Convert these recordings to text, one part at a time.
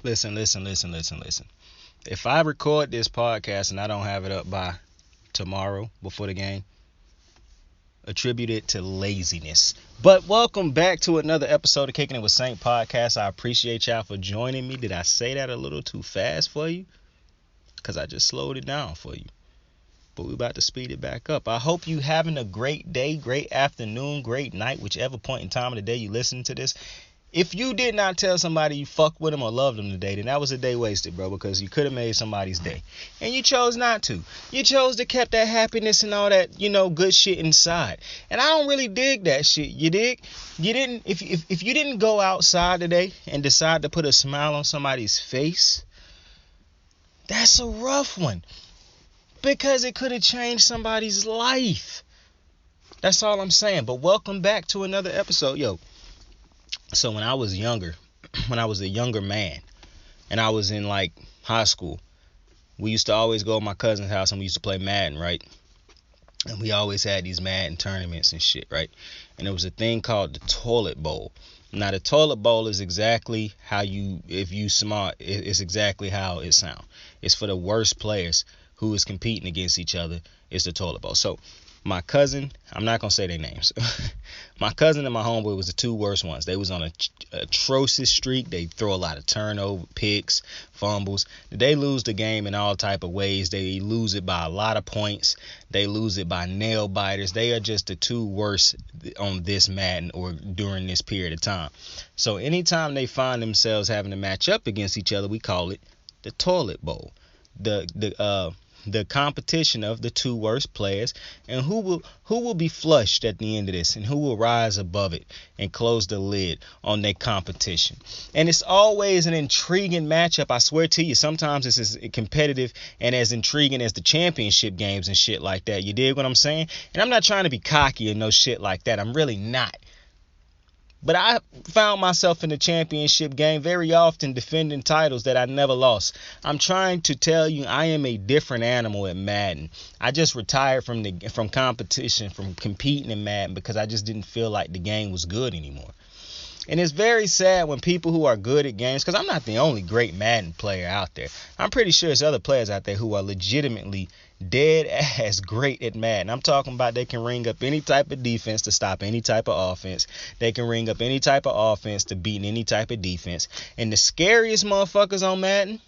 Listen. If I record this podcast and I don't have it up by tomorrow before the game, attribute it to laziness. But welcome back to another episode of Kickin' It with Saint Podcast. I appreciate y'all for joining me. Did I say that a little too fast for you? Because I just slowed it down for you. But we're about to speed it back up. I hope you having a great day, great afternoon, great night, whichever point in time of the day you listen to this. If you did not tell somebody you fuck with them or loved them today, then that was a day wasted, bro, because you could have made somebody's day. And you chose not to. You chose to keep that happiness and all that, good shit inside. And I don't really dig that shit. You dig? You didn't, if you didn't go outside today and decide to put a smile on somebody's face, that's a rough one. Because it could have changed somebody's life. That's all I'm saying. But welcome back to another episode. So when I was younger, when I was a younger man, and I was in like high school, we used to always go to my cousin's house and we used to play Madden, right? And we always had these Madden tournaments and shit, right? And there was a thing called the toilet bowl. Now the toilet bowl is exactly how if you smart, it's exactly how it sounds. It's for the worst players who is competing against each other. It's the toilet bowl. So my cousin, I'm not going to say their names. My cousin and my homeboy was the two worst ones. They was on a atrocious streak. They throw a lot of turnover, picks, fumbles. They lose the game in all type of ways. They lose it by a lot of points. They lose it by nail biters. They are just the two worst on this Madden or during this period of time. So anytime they find themselves having to match up against each other, we call it the toilet bowl. The competition of the two worst players and who will be flushed at the end of this and who will rise above it and close the lid on their competition. And it's always an intriguing matchup. I swear to you, sometimes it's as competitive and as intriguing as the championship games and shit like that. You dig what I'm saying? And I'm not trying to be cocky or no shit like that. I'm really not. But I found myself in the championship game very often defending titles that I never lost. I'm trying to tell you I am a different animal at Madden. I just retired from competition, from competing in Madden because I just didn't feel like the game was good anymore. And it's very sad when people who are good at games, because I'm not the only great Madden player out there. I'm pretty sure there's other players out there who are legitimately dead ass great at Madden. I'm talking about they can ring up any type of defense to stop any type of offense. They can ring up any type of offense to beat any type of defense. And the scariest motherfuckers on Madden,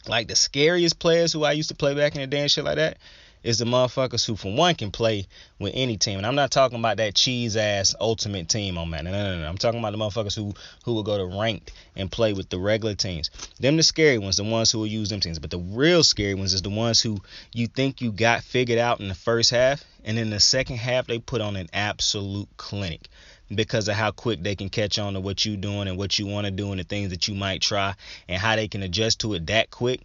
like the scariest players who I used to play back in the day and shit like that, is the motherfuckers who, for one, can play with any team. And I'm not talking about that cheese-ass ultimate team on Madden. No. I'm talking about the motherfuckers who will go to ranked and play with the regular teams. Them the scary ones, the ones who will use them teams. But the real scary ones is the ones who you think you got figured out in the first half, and in the second half, they put on an absolute clinic because of how quick they can catch on to what you're doing and what you want to do and the things that you might try and how they can adjust to it that quick.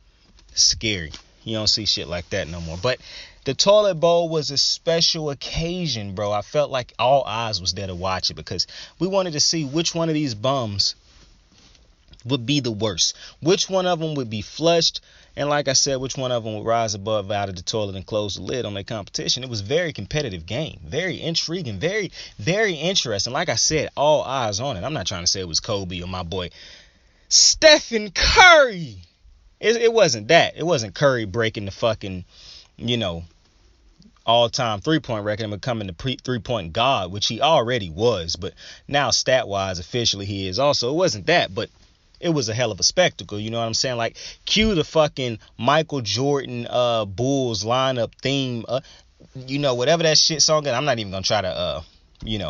Scary. You don't see shit like that no more. But the toilet bowl was a special occasion, bro. I felt like all eyes was there to watch it because we wanted to see which one of these bums would be the worst. Which one of them would be flushed. And like I said, which one of them would rise above out of the toilet and close the lid on their competition. It was a very competitive game. Very intriguing. Very, very interesting. Like I said, all eyes on it. I'm not trying to say it was Kobe or my boy Stephen Curry. It wasn't that. It wasn't Curry breaking the fucking, all-time three-point record and becoming the three-point god, which he already was. But now, stat-wise, officially he is also. It wasn't that, but it was a hell of a spectacle. You know what I'm saying? Like, cue the fucking Michael Jordan Bulls lineup theme. Whatever that shit song is. I'm not even going to try to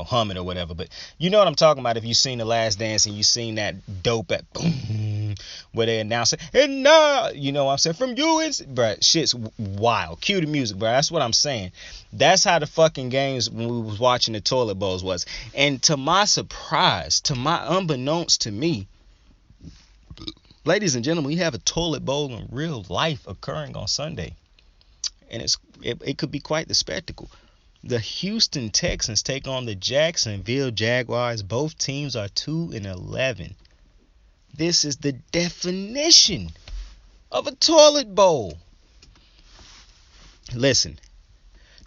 hum it or whatever. But you know what I'm talking about if you've seen The Last Dance and you've seen that dope at boom, where they announce it. And now, you know what I'm saying? From you, it's, bruh, shit's wild. Cue the music, bruh. That's what I'm saying. That's how the fucking games when we was watching the toilet bowls was. And to my surprise, to my unbeknownst to me, ladies and gentlemen, we have a toilet bowl in real life occurring on Sunday. And it could be quite the spectacle. The Houston Texans take on the Jacksonville Jaguars. Both teams are 2-11. This is the definition of a toilet bowl. Listen,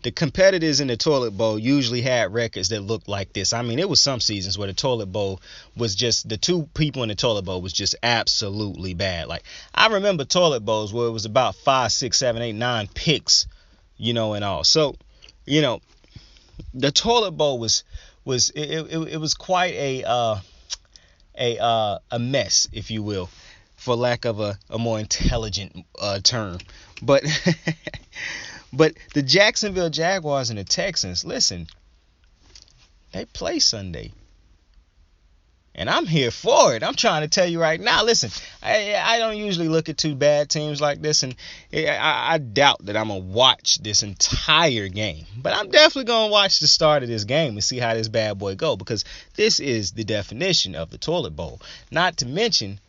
the competitors in the toilet bowl usually had records that looked like this. I mean, it was some seasons where the toilet bowl was just, the two people in the toilet bowl was just absolutely bad. Like, I remember toilet bowls where it was about 5, 6, 7, 8, 9 picks, and all. So, the toilet bowl was quite a mess, if you will, for lack of a more intelligent term. But but the Jacksonville Jaguars and the Texans, listen, they play Sunday. And I'm here for it. I'm trying to tell you right now. Listen, I don't usually look at two bad teams like this, and I doubt that I'm going to watch this entire game. But I'm definitely going to watch the start of this game and see how this bad boy go, because this is the definition of the toilet bowl. Not to mention,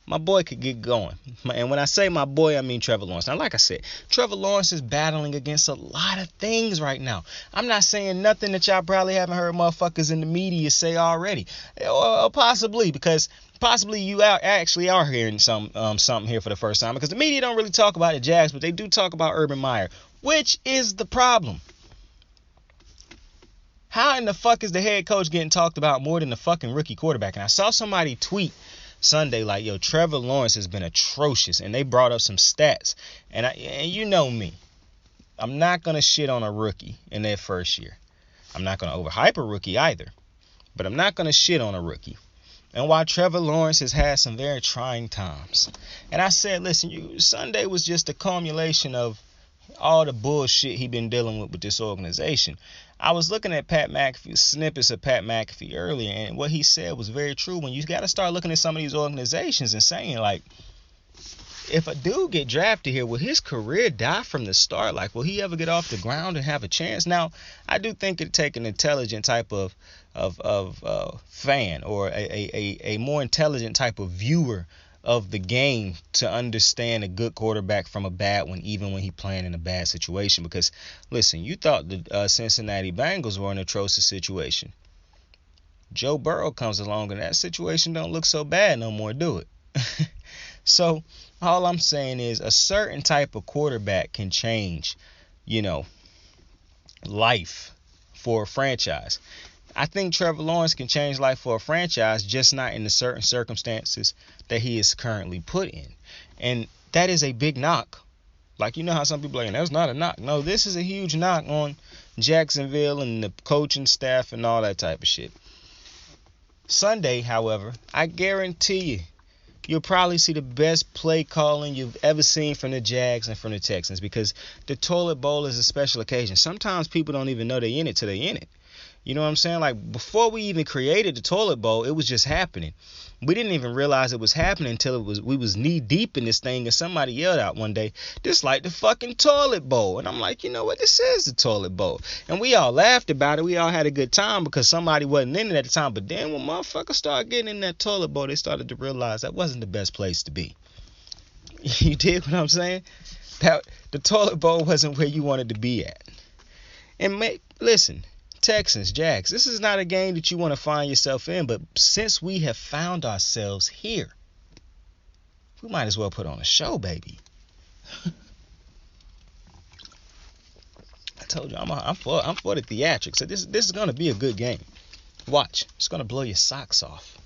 my boy could get going. And when I say my boy, I mean Trevor Lawrence. Now, like I said, Trevor Lawrence is battling against a lot of things right now. I'm not saying nothing that y'all probably haven't heard motherfuckers in the media say already. Or possibly, because possibly you actually are hearing something here for the first time. Because the media don't really talk about the Jags, but they do talk about Urban Myer. Which is the problem? How in the fuck is the head coach getting talked about more than the fucking rookie quarterback? And I saw somebody tweet Sunday like, yo, Trevor Lawrence has been atrocious, and they brought up some stats, and you know me, I'm not gonna shit on a rookie in their first year. I'm not gonna overhype a rookie either, but I'm not gonna shit on a rookie. And while Trevor Lawrence has had some very trying times, and I said, listen, Sunday was just a culmination of all the bullshit he been dealing with this organization. I was looking at Pat McAfee, snippets of Pat McAfee earlier, and what he said was very true. When you got to start looking at some of these organizations and saying, like, if a dude get drafted here, will his career die from the start? Like, will he ever get off the ground and have a chance? Now, I do think it'd take an intelligent type of fan, or a more intelligent type of viewer of the game to understand a good quarterback from a bad one, even when he's playing in a bad situation. Because, listen, you thought the Cincinnati Bengals were in an atrocious situation. Joe Burrow comes along, and that situation don't look so bad no more, do it? So, all I'm saying is a certain type of quarterback can change, life for a franchise. I think Trevor Lawrence can change life for a franchise, just not in the certain circumstances that he is currently put in. And that is a big knock. Like, how some people are like, that's not a knock. No, this is a huge knock on Jacksonville and the coaching staff and all that type of shit. Sunday, however, I guarantee you'll probably see the best play calling you've ever seen from the Jags and from the Texans, because the toilet bowl is a special occasion. Sometimes people don't even know they're in it till they're in it. You know what I'm saying? Like, before we even created the toilet bowl, it was just happening. We didn't even realize it was happening until we was knee deep in this thing, and somebody yelled out one day, "This like the fucking toilet bowl." And I'm like, you know what? This is the toilet bowl. And we all laughed about it. We all had a good time because somebody wasn't in it at the time. But then when motherfuckers started getting in that toilet bowl, they started to realize that wasn't the best place to be. You dig what I'm saying? The toilet bowl wasn't where you wanted to be at. And listen, Texans, Jags, this is not a game that you want to find yourself in, but since we have found ourselves here, we might as well put on a show, baby. I told you, I'm for the theatrics. So this is going to be a good game. Watch. It's going to blow your socks off.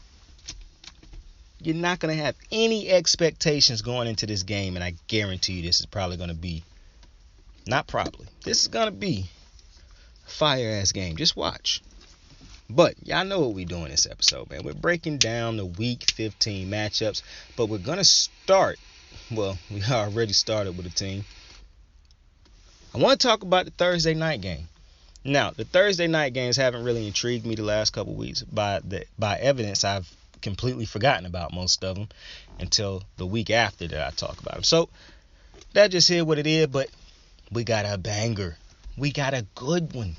You're not going to have any expectations going into this game, and I guarantee you this is probably going to be, not probably, this is going to be fire ass game. Just watch. But y'all know what we doing this episode, man. We're breaking down the week 15 matchups, but we're gonna start. Well, we already started with a team. I want to talk about the Thursday night game. Now, the Thursday night games haven't really intrigued me the last couple weeks. By evidence, I've completely forgotten about most of them until the week after that I talk about them. So that just is what it is. But we got a banger. We got a good one.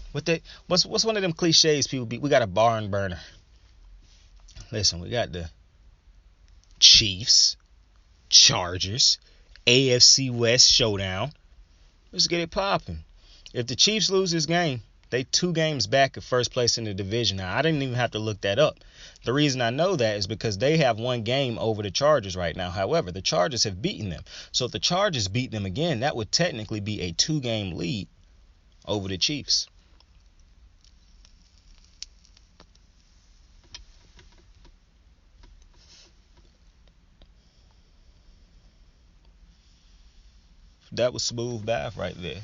What's one of them cliches people be? We got a barn burner. Listen, we got the Chiefs, Chargers, AFC West showdown. Let's get it popping. If the Chiefs lose this game, They 2 games back at first place in the division. Now, I didn't even have to look that up. The reason I know that is because they have 1 game over the Chargers right now. However, the Chargers have beaten them. So if the Chargers beat them again, that would technically be a 2-game lead over the Chiefs. That was smooth bath right there.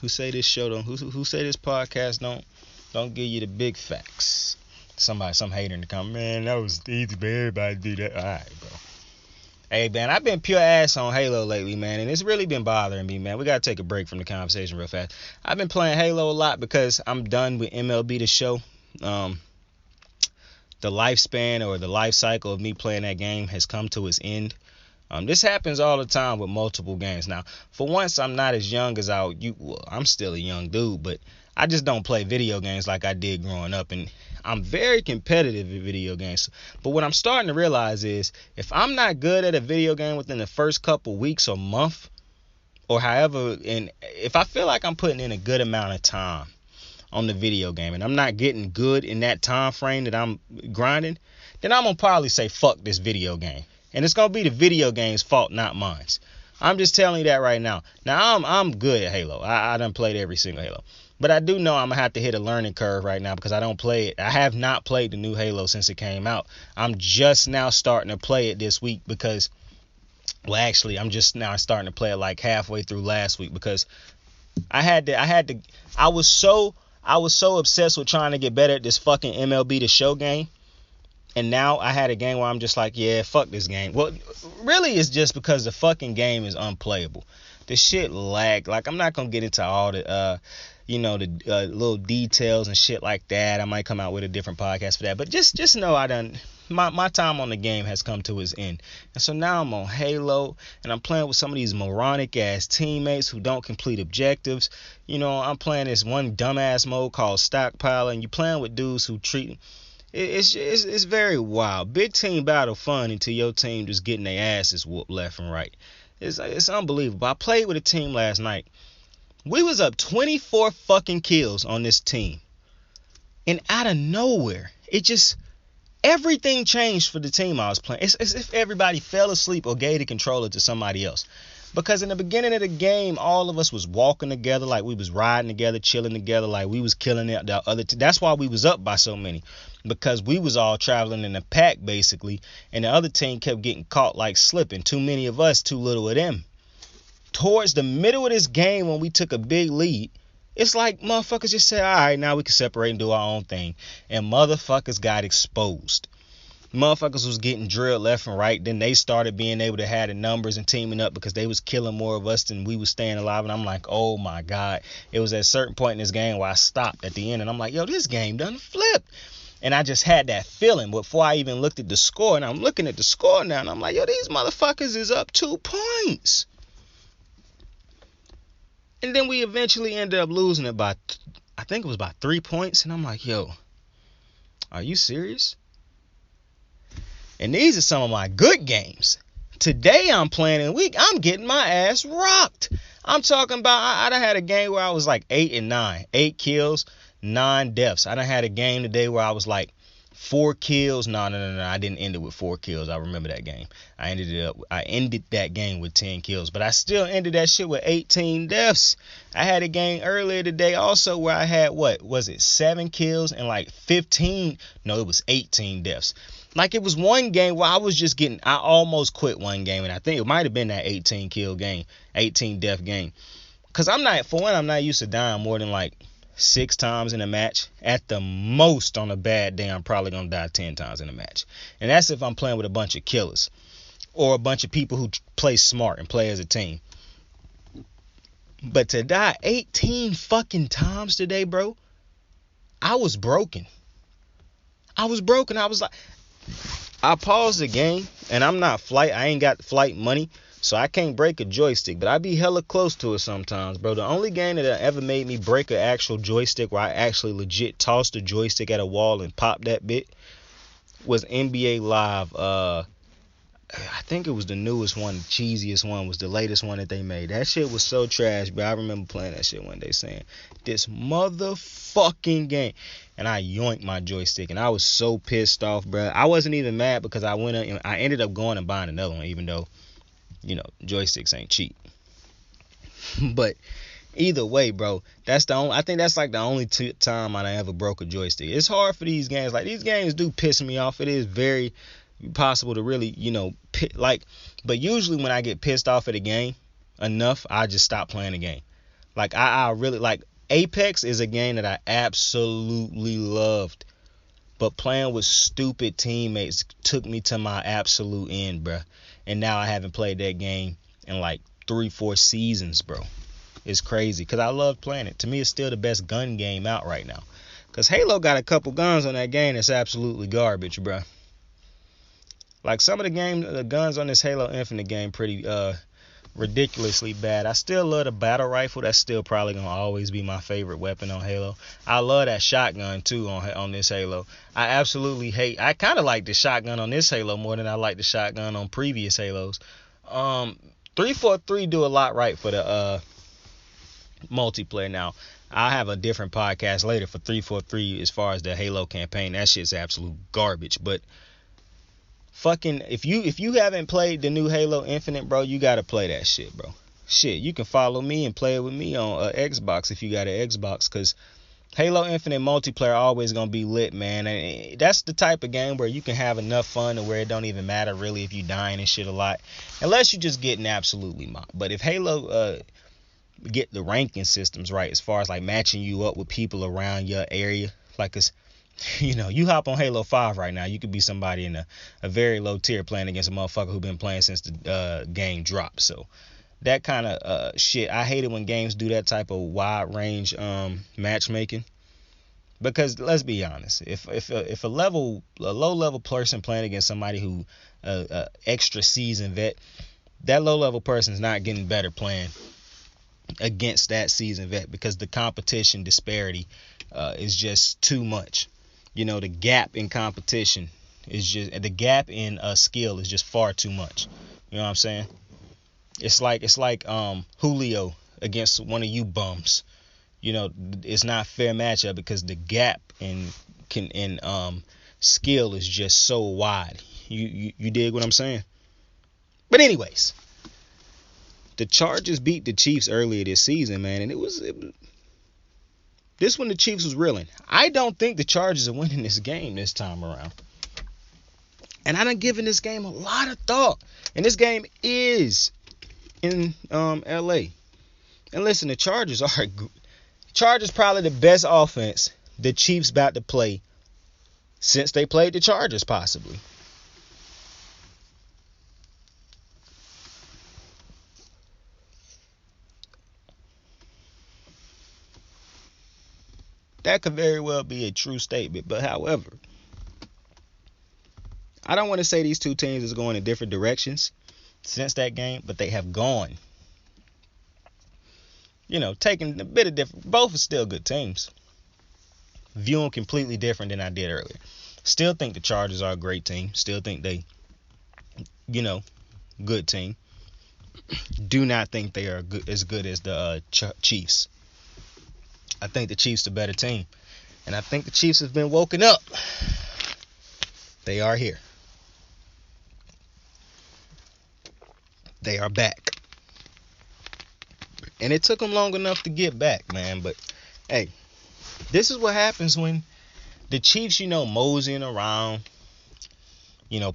Who say this show don't? Who say this podcast don't give you the big facts? Some hater in the comment, man, that was easy for everybody to do that. All right, bro. Hey, man, I've been pure ass on Halo lately, man, and it's really been bothering me, man. We gotta take a break from the conversation real fast. I've been playing Halo a lot because I'm done with MLB The Show. The lifespan or the life cycle of me playing that game has come to its end. This happens all the time with multiple games. Now, for once, I'm not as young as I'm still a young dude, but I just don't play video games like I did growing up, and I'm very competitive in video games. But what I'm starting to realize is if I'm not good at a video game within the first couple weeks or month, or however, and if I feel like I'm putting in a good amount of time on the video game and I'm not getting good in that time frame that I'm grinding, then I'm gonna probably say fuck this video game. And it's going to be the video game's fault, not mine. I'm just telling you that right now. Now, I'm good at Halo. I done played every single Halo. But I do know I'm going to have to hit a learning curve right now because I don't play it. I have not played the new Halo since it came out. I'm just now starting to play it this week because, well, actually, I'm just now starting to play it like halfway through last week because I was so obsessed with trying to get better at this fucking MLB The Show game. And now I had a game where I'm just like, yeah, fuck this game. Well, really it's just because the fucking game is unplayable. The shit lagged. Like, I'm not going to get into all the, the little details and shit like that. I might come out with a different podcast for that. But just know my time on the game has come to its end. And so now I'm on Halo, and I'm playing with some of these moronic-ass teammates who don't complete objectives. You know, I'm playing this one dumbass mode called Stockpile, and you're playing with dudes who treat... It's very wild. Big team battle fun until your team just getting their asses whooped left and right. It's unbelievable. I played with a team last night. We was up 24 fucking kills on this team. And out of nowhere, everything changed for the team I was playing. It's as if everybody fell asleep or gave the controller to somebody else. Because in the beginning of the game, all of us was walking together, like we was riding together, chilling together, like we was killing the other. That's why we was up by so many. Because we was all traveling in a pack, basically. And the other team kept getting caught, like slipping. Too many of us, too little of them. Towards the middle of this game, when we took a big lead, it's like motherfuckers just said, all right, now we can separate and do our own thing. And motherfuckers got exposed. Motherfuckers was getting drilled left and right. Then they started being able to have the numbers and teaming up because they was killing more of us than we was staying alive. And I'm like, oh my God. It was at a certain point in this game where I stopped at the end. And I'm like, yo, this game done flipped. And I just had that feeling before I even looked at the score. And I'm looking at the score now. And I'm like, yo, these motherfuckers is up 2 points. And then we eventually ended up losing it by, I think it was by 3 points. And I'm like, yo, are you serious? And these are some of my good games. Today I'm playing in a week. I'm getting my ass rocked. I'm talking about, I done had a game where I was like 8-9. 8 kills, 9 deaths. I done had a game today where I was like 4 kills. No. I didn't end it with 4 kills. I remember that game. I ended that game with 10 kills. But I still ended that shit with 18 deaths. I had a game earlier today also where I had, 7 kills and like 15. No, it was 18 deaths. Like, it was one game where I almost quit one game, and I think it might have been that 18 kill game, 18 death game. Because I'm not used to dying more than like 6 times in a match. At the most, on a bad day, I'm probably going to die 10 times in a match. And that's if I'm playing with a bunch of killers or a bunch of people who play smart and play as a team. But to die 18 fucking times today, bro, I was broken. I was like... I paused the game, and I ain't got flight money, so I can't break a joystick, but I be hella close to it sometimes, bro. The only game that ever made me break an actual joystick where I actually legit tossed a joystick at a wall and popped that bit was NBA Live I think it was the newest one, the cheesiest one, was the latest one that they made. That shit was so trash, but I remember playing that shit one day saying, this motherfucking game. And I yoinked my joystick, and I was so pissed off, bro. I wasn't even mad because I ended up going and buying another one, even though, joysticks ain't cheap. But either way, bro, I think that's like the only time I ever broke a joystick. It's hard for these games. Like, these games do piss me off. It is very possible to really, but usually when I get pissed off at a game enough, I just stop playing the game. Like, I really, like, Apex is a game that I absolutely loved, but playing with stupid teammates took me to my absolute end, bro. And now I haven't played that game in like 3-4 seasons, bro. It's crazy, because I love playing it. To me, it's still the best gun game out right now, because Halo got a couple guns on that game that's absolutely garbage, bro. Like, some of the guns on this Halo Infinite game pretty ridiculously bad. I still love the battle rifle. That's still probably gonna always be my favorite weapon on Halo. I love that shotgun too on this Halo. I kind of like the shotgun on this Halo more than I like the shotgun on previous Halos. 343 do a lot right for the multiplayer. Now, I'll have a different podcast later for 343 as far as the Halo campaign. That shit's absolute garbage. But fucking, if you haven't played the new Halo Infinite, bro, you gotta play that shit, bro. Shit, you can follow me and play it with me on Xbox if you got an Xbox, because Halo Infinite multiplayer always gonna be lit, man. And that's the type of game where you can have enough fun to where it don't even matter really if you dying and shit a lot, unless you just getting absolutely mocked. But if Halo get the ranking systems right, as far as like matching you up with people around your area, like, it's, you hop on Halo 5 right now, you could be somebody in a very low tier playing against a motherfucker who been playing since the game dropped. So that kind of shit, I hate it when games do that type of wide range matchmaking, because let's be honest, if a low level person playing against somebody who extra seasoned vet, that low level person is not getting better playing against that seasoned vet, because the competition disparity is just too much. The gap in competition is just, the gap in skill is just far too much. You know what I'm saying? It's like Julio against one of you bums. It's not a fair matchup because the gap in skill is just so wide. You dig what I'm saying? But anyways, the Chargers beat the Chiefs earlier this season, man, and it was this one the Chiefs was reeling. I don't think the Chargers are winning this game this time around. And I done given this game a lot of thought. And this game is in LA. And listen, the Chargers probably the best offense the Chiefs about to play since they played the Chargers, possibly. That could very well be a true statement. But however, I don't want to say these two teams is going in different directions since that game, but they have gone. Taking a bit of different. Both are still good teams. View them completely different than I did earlier. Still think the Chargers are a great team. Still think they, good team. Do not think they are as good as the Chiefs. I think the Chiefs are a better team. And I think the Chiefs have been woken up. They are here. They are back. And it took them long enough to get back, man. But, hey, this is what happens when the Chiefs, moseying around,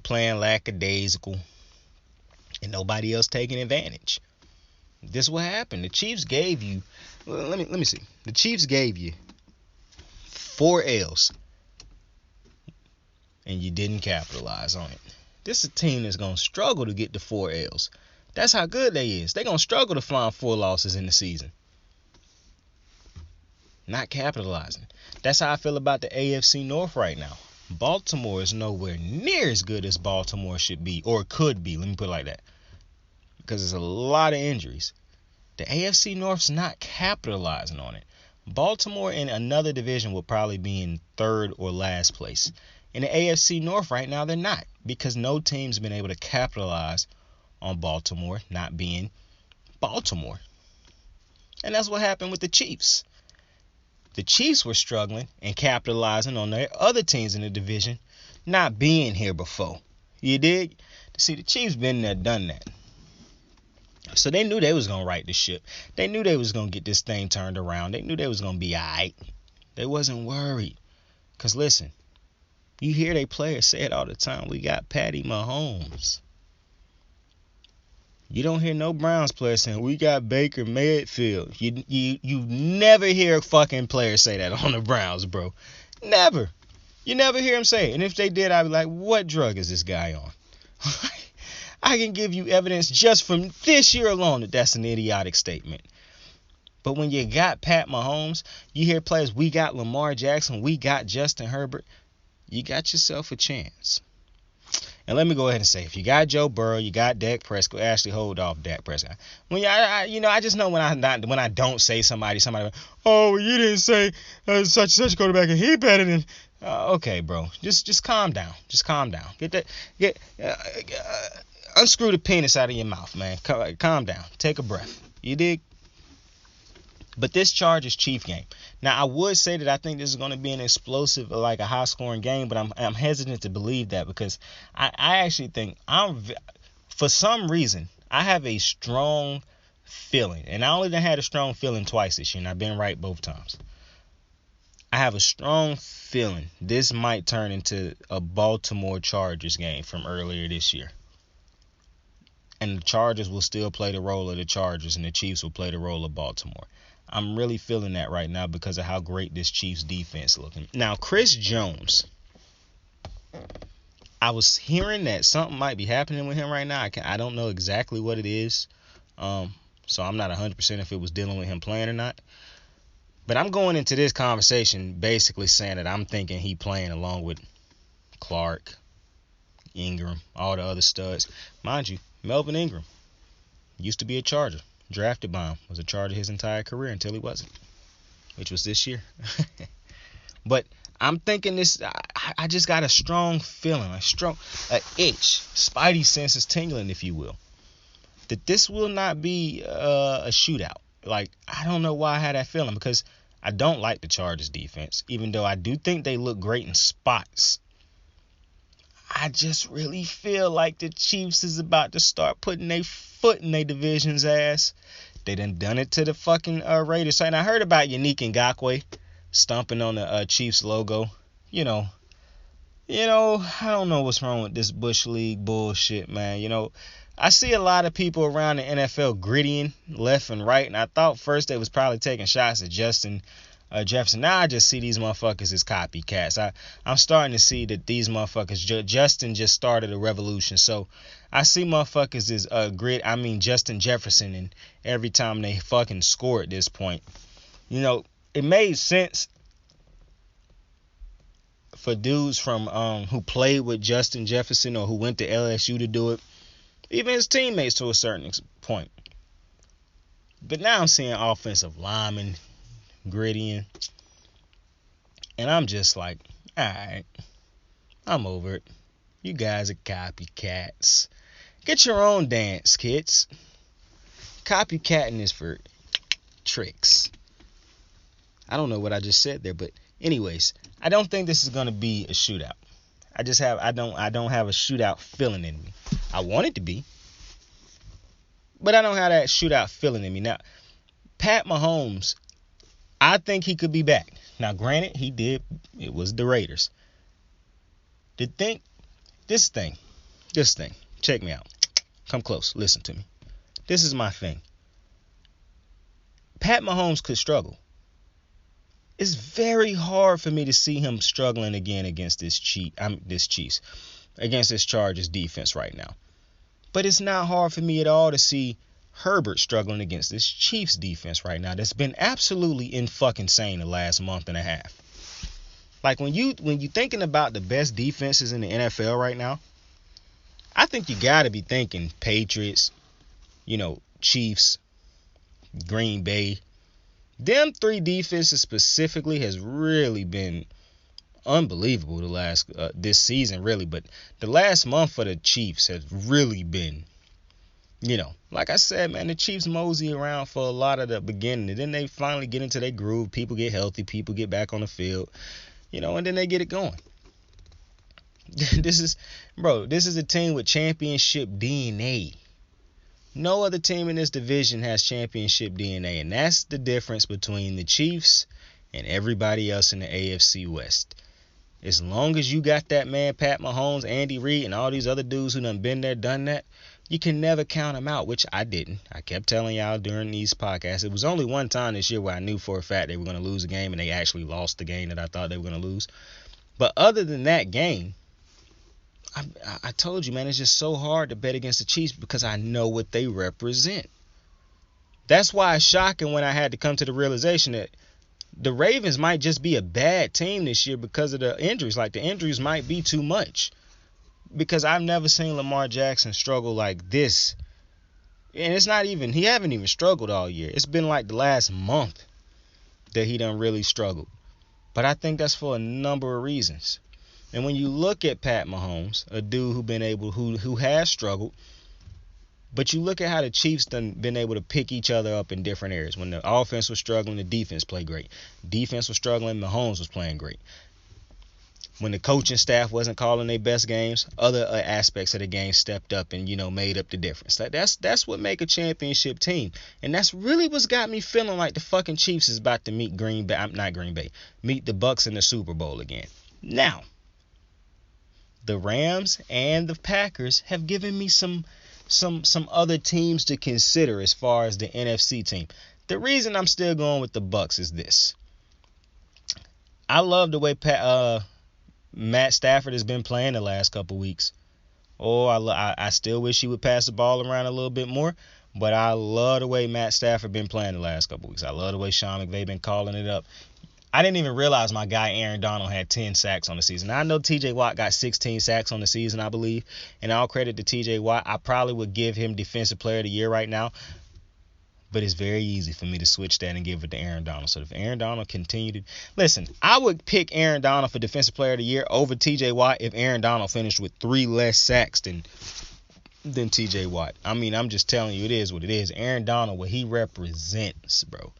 playing lackadaisical, and nobody else taking advantage. This is what happened. The Chiefs gave you, let me see. The Chiefs gave you 4 L's, and you didn't capitalize on it. This is a team that's going to struggle to get the 4 L's. That's how good they is. They're going to struggle to find 4 losses in the season. Not capitalizing. That's how I feel about the AFC North right now. Baltimore is nowhere near as good as Baltimore should be, or could be. Let me put it like that. Because there's a lot of injuries. The AFC North's not capitalizing on it. Baltimore in another division will probably be in third or last place. In the AFC North right now, they're not, because no team's been able to capitalize on Baltimore not being Baltimore. And that's what happened with the Chiefs. The Chiefs were struggling and capitalizing on their other teams in the division not being here before. You dig? See, the Chiefs been there, done that. So they knew they was going to right the ship. They knew they was going to get this thing turned around. They knew they was going to be all right. They wasn't worried. Because listen, you hear they players say it all the time. We got Patty Mahomes. You don't hear no Browns players saying, we got Baker Mayfield. You never hear a fucking player say that on the Browns, bro. Never. You never hear him say it. And if they did, I'd be like, what drug is this guy on? I can give you evidence just from this year alone that that's an idiotic statement. But when you got Pat Mahomes, you hear players, we got Lamar Jackson, we got Justin Herbert, you got yourself a chance. And let me go ahead and say, if you got Joe Burrow, you got Dak Prescott, actually hold off Dak Prescott. When I just know when I don't say somebody, oh, you didn't say such and such quarterback and he better than. Okay, bro, just calm down. Just calm down. Unscrew the penis out of your mouth, man. Calm down. Take a breath. You dig? But this Chargers Chief game. Now, I would say that I think this is going to be an explosive, like a high-scoring game, but I'm hesitant to believe that because I actually think for some reason, I have a strong feeling, and I only had a strong feeling twice this year, and I've been right both times. I have a strong feeling this might turn into a Baltimore Chargers game from earlier this year. And the Chargers will still play the role of the Chargers, and the Chiefs will play the role of Baltimore. I'm really feeling that right now because of how great this Chiefs defense is looking. Now, Chris Jones, I was hearing that something might be happening with him right now. I don't know exactly what it is, so I'm not 100% if it was dealing with him playing or not. But I'm going into this conversation basically saying that I'm thinking he playing along with Clark, Ingram, all the other studs. Mind you, Melvin Ingram used to be a Charger. Drafted by him, was a Charger his entire career until he wasn't, which was this year. But I'm thinking this, I just got a strong feeling, an itch, spidey senses tingling, if you will, that this will not be a shootout. Like, I don't know why I had that feeling, because I don't like the Chargers defense, even though I do think they look great in spots. I just really feel like the Chiefs is about to start putting their foot in their division's ass. They done it to the fucking Raiders. And I heard about Yannick Ngakoue stomping on the Chiefs logo. You know, I don't know what's wrong with this Bush League bullshit, man. I see a lot of people around the NFL grittying left and right, and I thought first they was probably taking shots at Justin Jefferson. Now I just see these motherfuckers as copycats. I'm starting to see that these motherfuckers, Justin just started a revolution. So I see motherfuckers as Justin Jefferson, and every time they fucking score at this point, it made sense for dudes from who played with Justin Jefferson or who went to LSU to do it, even his teammates to a certain point. But now I'm seeing offensive linemen grittying, and I'm just like, alright, I'm over it. You guys are copycats. Get your own dance, kids. Copycatting is for tricks. I don't know what I just said there, but anyways, I don't think this is gonna be a shootout. I don't have a shootout feeling in me. I want it to be, but I don't have that shootout feeling in me. Now, Pat Mahomes, I think he could be back. Now, granted, it was the Raiders. This thing, check me out. Come close, listen to me. This is my thing. Pat Mahomes could struggle. It's very hard for me to see him struggling again against this Chiefs, against this Chargers defense right now. But it's not hard for me at all to see Herbert struggling against this Chiefs defense right now that's been absolutely in-fucking-sane the last month and a half. Like, when you thinking about the best defenses in the NFL right now, I think you got to be thinking Patriots, Chiefs, Green Bay. Them three defenses specifically has really been unbelievable the last this season, really. But the last month for the Chiefs has really been, like I said, man, the Chiefs mosey around for a lot of the beginning, and then they finally get into their groove. People get healthy, people get back on the field, and then they get it going. This is a team with championship DNA. No other team in this division has championship DNA, and that's the difference between the Chiefs and everybody else in the AFC West. As long as you got that man, Pat Mahomes, Andy Reid, and all these other dudes who done been there, done that, you can never count them out, which I didn't. I kept telling y'all during these podcasts. It was only one time this year where I knew for a fact they were going to lose a game, and they actually lost the game that I thought they were going to lose. But other than that game, I told you, man, it's just so hard to bet against the Chiefs because I know what they represent. That's why it's shocking when I had to come to the realization that the Ravens might just be a bad team this year because of the injuries. Like, the injuries might be too much. Because I've never seen Lamar Jackson struggle like this. And he haven't even struggled all year. It's been like the last month that he done really struggled. But I think that's for a number of reasons. And when you look at Pat Mahomes, a dude who has struggled, but you look at how the Chiefs done been able to pick each other up in different areas. When the offense was struggling, the defense played great. Defense was struggling, Mahomes was playing great. When the coaching staff wasn't calling their best games, other aspects of the game stepped up and, made up the difference. That's what make a championship team. And that's really what's got me feeling like the fucking Chiefs is about to meet meet the Bucks in the Super Bowl again. Now, the Rams and the Packers have given me some other teams to consider as far as the NFC team. The reason I'm still going with the Bucks is this. I love the way Matt Stafford has been playing the last couple weeks. I still wish he would pass the ball around a little bit more, but I love the way Matt Stafford been playing the last couple weeks. I love the way Sean McVay been calling it up. I didn't even realize my guy Aaron Donald had 10 sacks on the season. Now, I know TJ Watt got 16 sacks on the season, I believe. And all credit to TJ Watt. I probably would give him Defensive Player of the Year right now. But it's very easy for me to switch that and give it to Aaron Donald. So if Aaron Donald continued to... Listen, I would pick Aaron Donald for Defensive Player of the Year over TJ Watt if Aaron Donald finished with 3 less sacks than TJ Watt. I mean, I'm just telling you, it is what it is. Aaron Donald, what he represents, bro.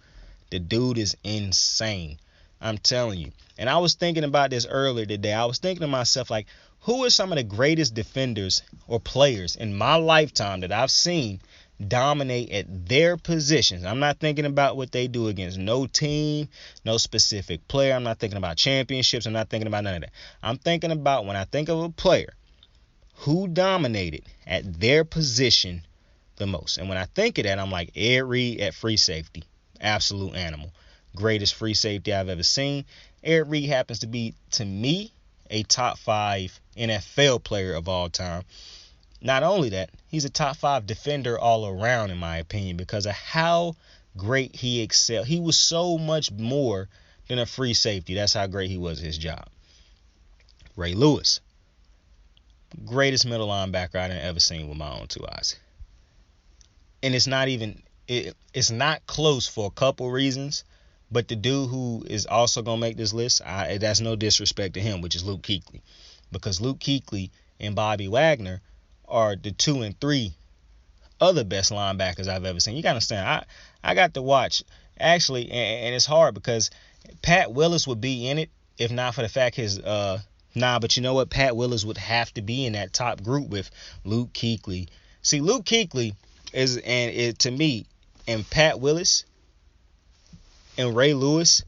The dude is insane. I'm telling you. And I was thinking about this earlier today. I was thinking to myself, like, who are some of the greatest defenders or players in my lifetime that I've seen dominate at their positions? I'm not thinking about what they do against no team, no specific player. I'm not thinking about championships. I'm not thinking about none of that. I'm thinking about, when I think of a player, who dominated at their position the most. And when I think of that, I'm like, Ed Reed at free safety. Absolute animal. Greatest free safety I've ever seen. Ed Reed happens to be, to me, a top 5 NFL player of all time. Not only that, he's a top 5 defender all around, in my opinion, because of how great he excelled. He was so much more than a free safety. That's how great he was at his job. Ray Lewis. Greatest middle linebacker I've ever seen with my own 2 eyes. And it's not close for a couple reasons. But the dude who is also going to make this list, that's no disrespect to him, which is Luke Kuechly. Because Luke Kuechly and Bobby Wagner are the 2 and 3 other best linebackers I've ever seen. You got to understand, I got to watch, actually, and it's hard because Pat Willis would be in it if not for the fact but you know what? Pat Willis would have to be in that top group with Luke Kuechly. See, Luke Kuechly to me, and Pat Willis and Ray Lewis,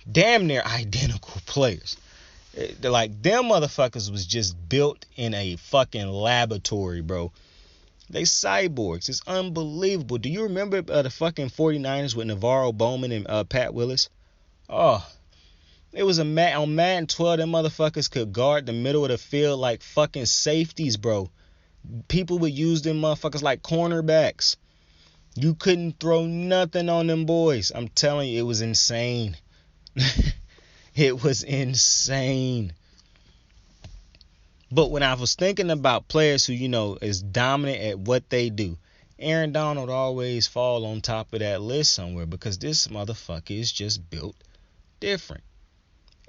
damn near identical players. They're like, them motherfuckers was just built in a fucking laboratory, bro. They cyborgs. It's unbelievable. Do you remember the fucking 49ers with Navarro Bowman and Pat Willis? Oh, it was on Madden 12, them motherfuckers could guard the middle of the field like fucking safeties, bro. People would use them motherfuckers like cornerbacks. You couldn't throw nothing on them boys. I'm telling you, it was insane. It was insane. But when I was thinking about players who, is dominant at what they do, Aaron Donald always fall on top of that list somewhere because this motherfucker is just built different.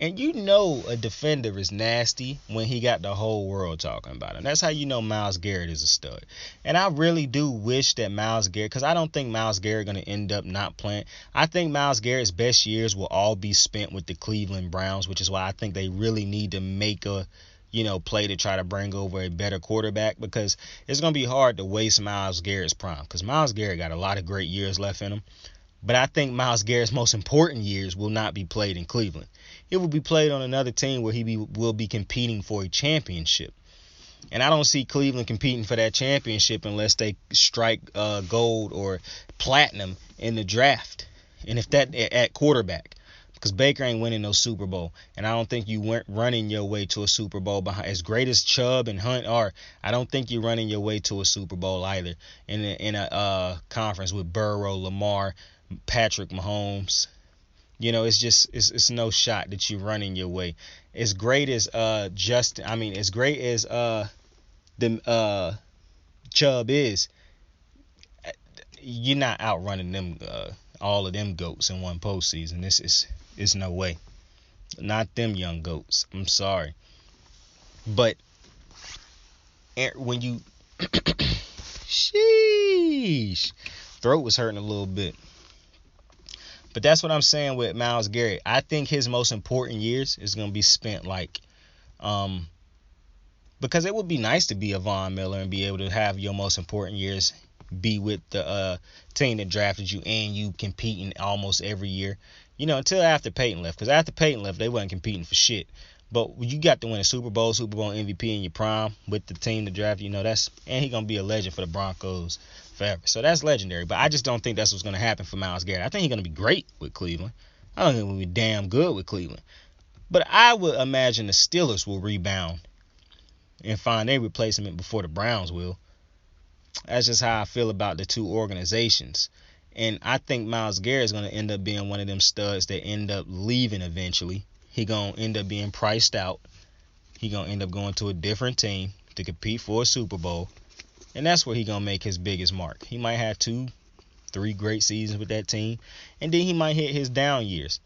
And you know a defender is nasty when he got the whole world talking about him. That's how you know Myles Garrett is a stud. And I really do wish that Myles Garrett, because I don't think Myles Garrett going to end up not playing. I think Myles Garrett's best years will all be spent with the Cleveland Browns, which is why I think they really need to make a play to try to bring over a better quarterback, because it's going to be hard to waste Myles Garrett's prime, because Myles Garrett got a lot of great years left in him. But I think Myles Garrett's most important years will not be played in Cleveland. It will be played on another team where will be competing for a championship. And I don't see Cleveland competing for that championship unless they strike gold or platinum in the draft. And if that at quarterback, because Baker ain't winning no Super Bowl. And I don't think you weren't running your way to a Super Bowl behind, as great as Chubb and Hunt are. I don't think you're running your way to a Super Bowl either in a conference with Burrow, Lamar, Patrick Mahomes. It's no shot that you're running your way. As great as Chubb is, you're not outrunning them all of them goats in one postseason. It's no way. Not them young goats. I'm sorry. But when you sheesh, throat was hurting a little bit. But that's what I'm saying with Myles Garrett. I think his most important years is going to be spent because it would be nice to be a Von Miller and be able to have your most important years be with the team that drafted you and you competing almost every year. Until after Peyton left. Because after Peyton left, they wasn't competing for shit. But you got to win a Super Bowl MVP in your prime with the team that drafted you. And he's going to be a legend for the Broncos forever. So that's legendary. But I just don't think that's what's going to happen for Myles Garrett. I think he's going to be great with Cleveland. I don't think he'll be damn good with Cleveland. But I would imagine the Steelers will rebound and find a replacement before the Browns will. That's just how I feel about the two organizations. And I think Myles Garrett is going to end up being one of them studs that end up leaving eventually. He going to end up being priced out. He going to end up going to a different team to compete for a Super Bowl. And that's where he going to make his biggest mark. He might have 2-3 great seasons with that team. And then he might hit his down years.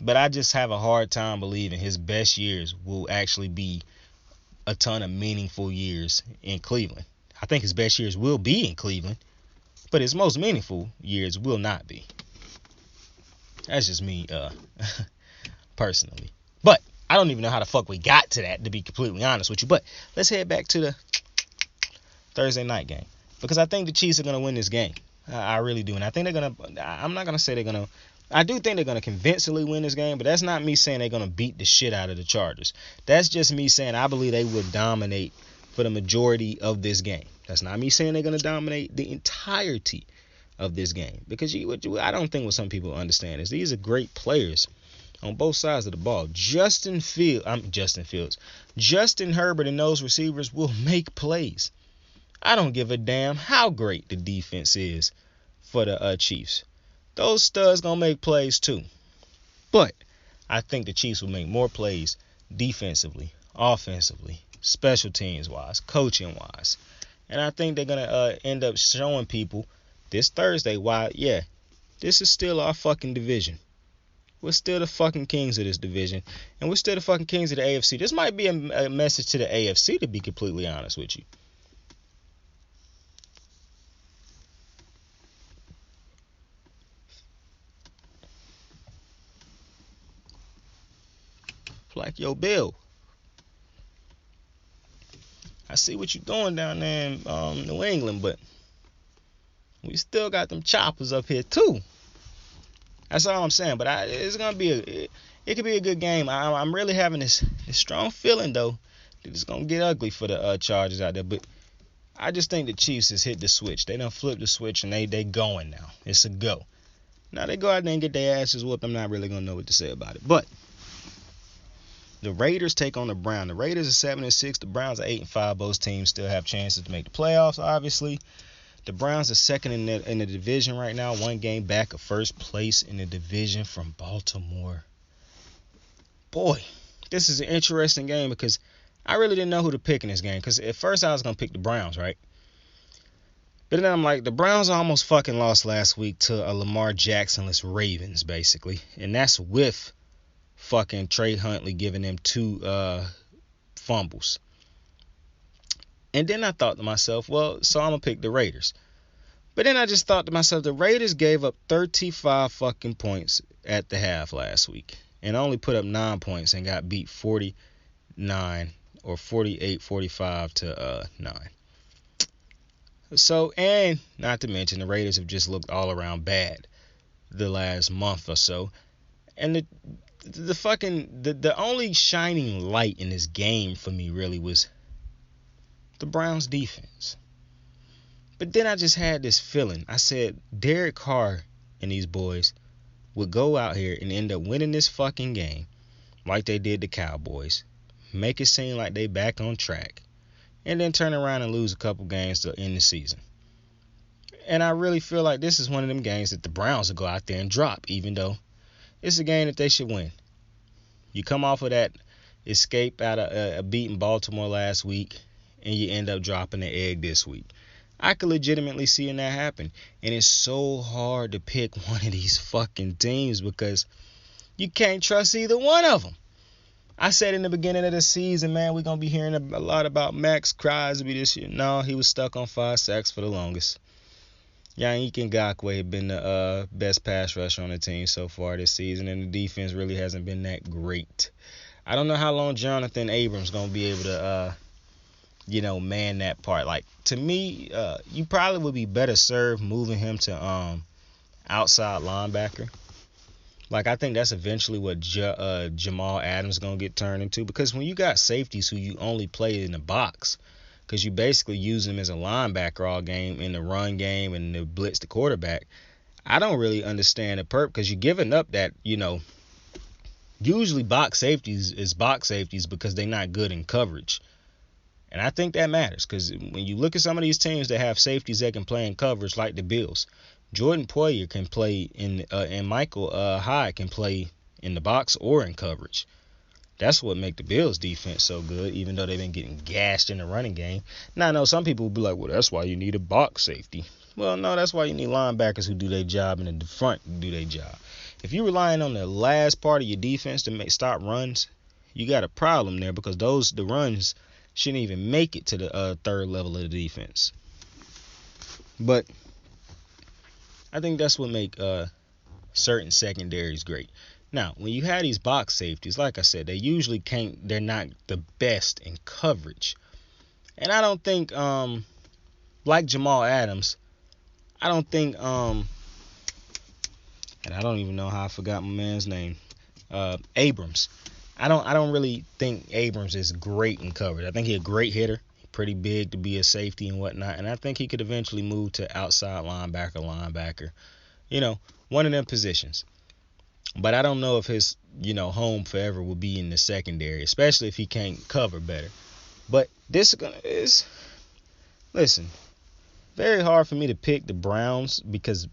But I just have a hard time believing his best years will actually be a ton of meaningful years in Cleveland. I think his best years will be in Cleveland. But his most meaningful years will not be. That's just me personally. But I don't even know how the fuck we got to that, to be completely honest with you. But let's head back to the Thursday night game. Because I think the Chiefs are going to win this game. I really do. And I think they're going to, I'm not going to say they're going to, I do think they're going to convincingly win this game. But that's not me saying they're going to beat the shit out of the Chargers. That's just me saying I believe they will dominate for the majority of this game. That's not me saying they're going to dominate the entirety of this game. Because I don't think what some people understand is these are great players on both sides of the ball. Justin Herbert and those receivers will make plays. I don't give a damn how great the defense is for the Chiefs. Those studs going to make plays too. But I think the Chiefs will make more plays defensively, offensively, special teams wise, coaching wise. And I think they're going to end up showing people this Thursday why, yeah, this is still our fucking division. We're still the fucking kings of this division. And we're still the fucking kings of the AFC. This might be a message to the AFC, to be completely honest with you. Like, yo, Bill, I see what you're doing down there in New England, but we still got them choppers up here too. That's all I'm saying. But it's gonna be it could be a good game. I'm really having this strong feeling though that it's gonna get ugly for the Chargers out there. But I just think the Chiefs has hit the switch. They done flipped the switch and they going now. It's a go. Now they go out there and get their asses whooped. I'm not really gonna know what to say about it, but. The Raiders take on the Browns. The Raiders are 7-6. The Browns are 8-5. Both teams still have chances to make the playoffs, obviously. The Browns are second in the division right now. One game back of first place in the division from Baltimore. Boy, this is an interesting game because I really didn't know who to pick in this game. Because at first I was going to pick the Browns, right? But then I'm like, the Browns almost fucking lost last week to a Lamar Jackson-less Ravens, basically. And that's with fucking Trey Huntley giving them 2 fumbles. And then I thought to myself, well, so I'm going to pick the Raiders. But then I just thought to myself, the Raiders gave up 35 fucking points at the half last week and only put up 9 points and got beat 49 or 48-45 to 9. So, and not to mention, the Raiders have just looked all around bad the last month or so. And the only shining light in this game for me really was the Browns defense. But then I just had this feeling. I said Derek Carr and these boys would go out here and end up winning this fucking game like they did the Cowboys, make it seem like they back on track, and then turn around and lose a couple games to end the season. And I really feel like this is one of them games that the Browns will go out there and drop, even though it's a game that they should win. You come off of that escape out of a beating Baltimore last week, and you end up dropping the egg this week. I could legitimately see that happen. And it's so hard to pick one of these fucking teams because you can't trust either one of them. I said in the beginning of the season, man, we're going to be hearing a lot about Max Crosby this year. No, he was stuck on 5 sacks for the longest. Yannick Ngakoue had been the best pass rusher on the team so far this season, and the defense really hasn't been that great. I don't know how long Jonathan Abrams going to be able to man that part. Like, to me, you probably would be better served moving him to outside linebacker. Like, I think that's eventually what Jamal Adams is going to get turned into. Because when you got safeties who you only play in the box, because you basically use them as a linebacker all game in the run game and to blitz the quarterback, I don't really understand the perp. Because you're giving up that, usually box safeties is box safeties because they're not good in coverage. And I think that matters because when you look at some of these teams that have safeties that can play in coverage, like the Bills, Jordan Poyer can play in, and Michael Hyde can play in the box or in coverage. That's what make the Bills defense so good, even though they've been getting gashed in the running game. Now, I know some people will be like, well, that's why you need a box safety. Well, no, that's why you need linebackers who do their job and in the front do their job. If you're relying on the last part of your defense to stop runs, you got a problem there because the runs shouldn't even make it to the third level of the defense. But I think that's what make certain secondaries great. Now, when you have these box safeties, like I said, they're not the best in coverage. And I don't think, like Jamal Adams, I don't think, and I don't even know how I forgot my man's name, Abrams. I don't really think Abrams is great in coverage. I think he's a great hitter, pretty big to be a safety and whatnot, and I think he could eventually move to outside linebacker, one of them positions. But I don't know if his, home forever will be in the secondary, especially if he can't cover better. But this is, listen, very hard for me to pick the Browns because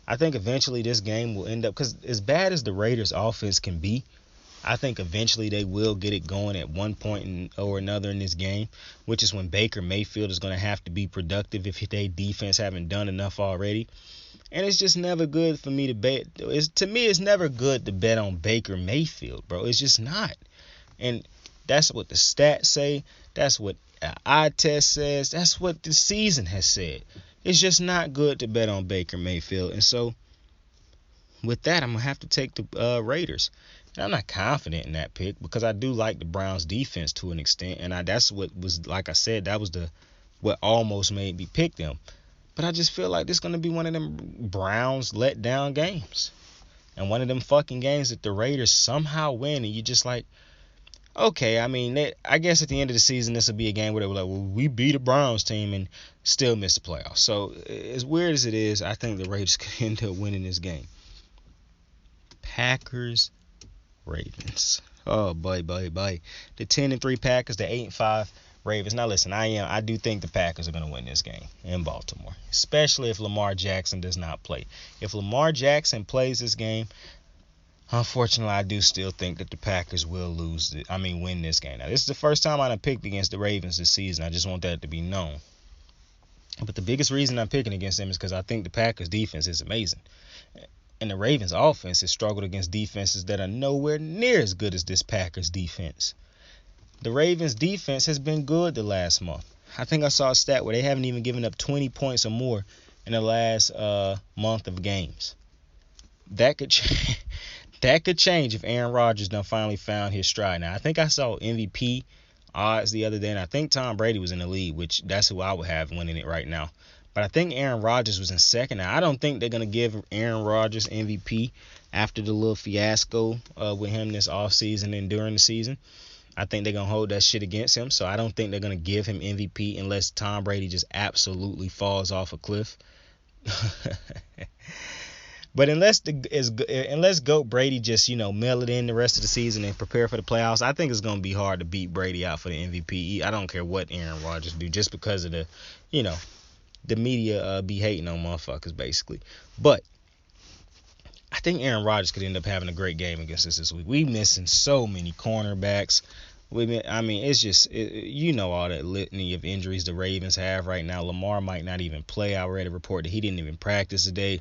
I think eventually this game will end up, because as bad as the Raiders' offense can be, I think eventually they will get it going at one point or another in this game, which is when Baker Mayfield is going to have to be productive if their defense haven't done enough already. And it's just never good for me to bet. To me, it's never good to bet on Baker Mayfield, bro. It's just not. And that's what the stats say. That's what eye test says. That's what the season has said. It's just not good to bet on Baker Mayfield. And so with that, I'm going to have to take the Raiders. And I'm not confident in that pick because I do like the Browns defense to an extent. And that's what was, like I said, that was what almost made me pick them. But I just feel like this is going to be one of them Browns let down games. And one of them fucking games that the Raiders somehow win. And you're just like, okay, I mean, I guess at the end of the season, this will be a game where they were like, well, we beat a Browns team and still miss the playoffs. So as weird as it is, I think the Raiders could end up winning this game. Packers, Ravens. Oh, boy. The 10-3 Packers, the 8-5 Ravens. Now, listen, I do think the Packers are going to win this game in Baltimore, especially if Lamar Jackson does not play. If Lamar Jackson plays this game, unfortunately, I do still think that the Packers will win this game. Now, this is the first time I've picked against the Ravens this season. I just want that to be known. But the biggest reason I'm picking against them is because I think the Packers defense is amazing. And the Ravens offense has struggled against defenses that are nowhere near as good as this Packers defense. The Ravens defense has been good the last month. I think I saw a stat where they haven't even given up 20 points or more in the last month of games. That could that could change if Aaron Rodgers done finally found his stride. Now, I think I saw MVP odds the other day, and I think Tom Brady was in the lead, which that's who I would have winning it right now. But I think Aaron Rodgers was in second. Now, I don't think they're going to give Aaron Rodgers MVP after the little fiasco with him this offseason and during the season. I think they're going to hold that shit against him. So I don't think they're going to give him MVP unless Tom Brady just absolutely falls off a cliff. But unless GOAT Brady just, mail it in the rest of the season and prepare for the playoffs, I think it's going to be hard to beat Brady out for the MVP. I don't care what Aaron Rodgers do, just because of the media be hating on motherfuckers, basically. But I think Aaron Rodgers could end up having a great game against us this week. We missing so many cornerbacks. It's just, all that litany of injuries the Ravens have right now. Lamar might not even play. I read a report that he didn't even practice today.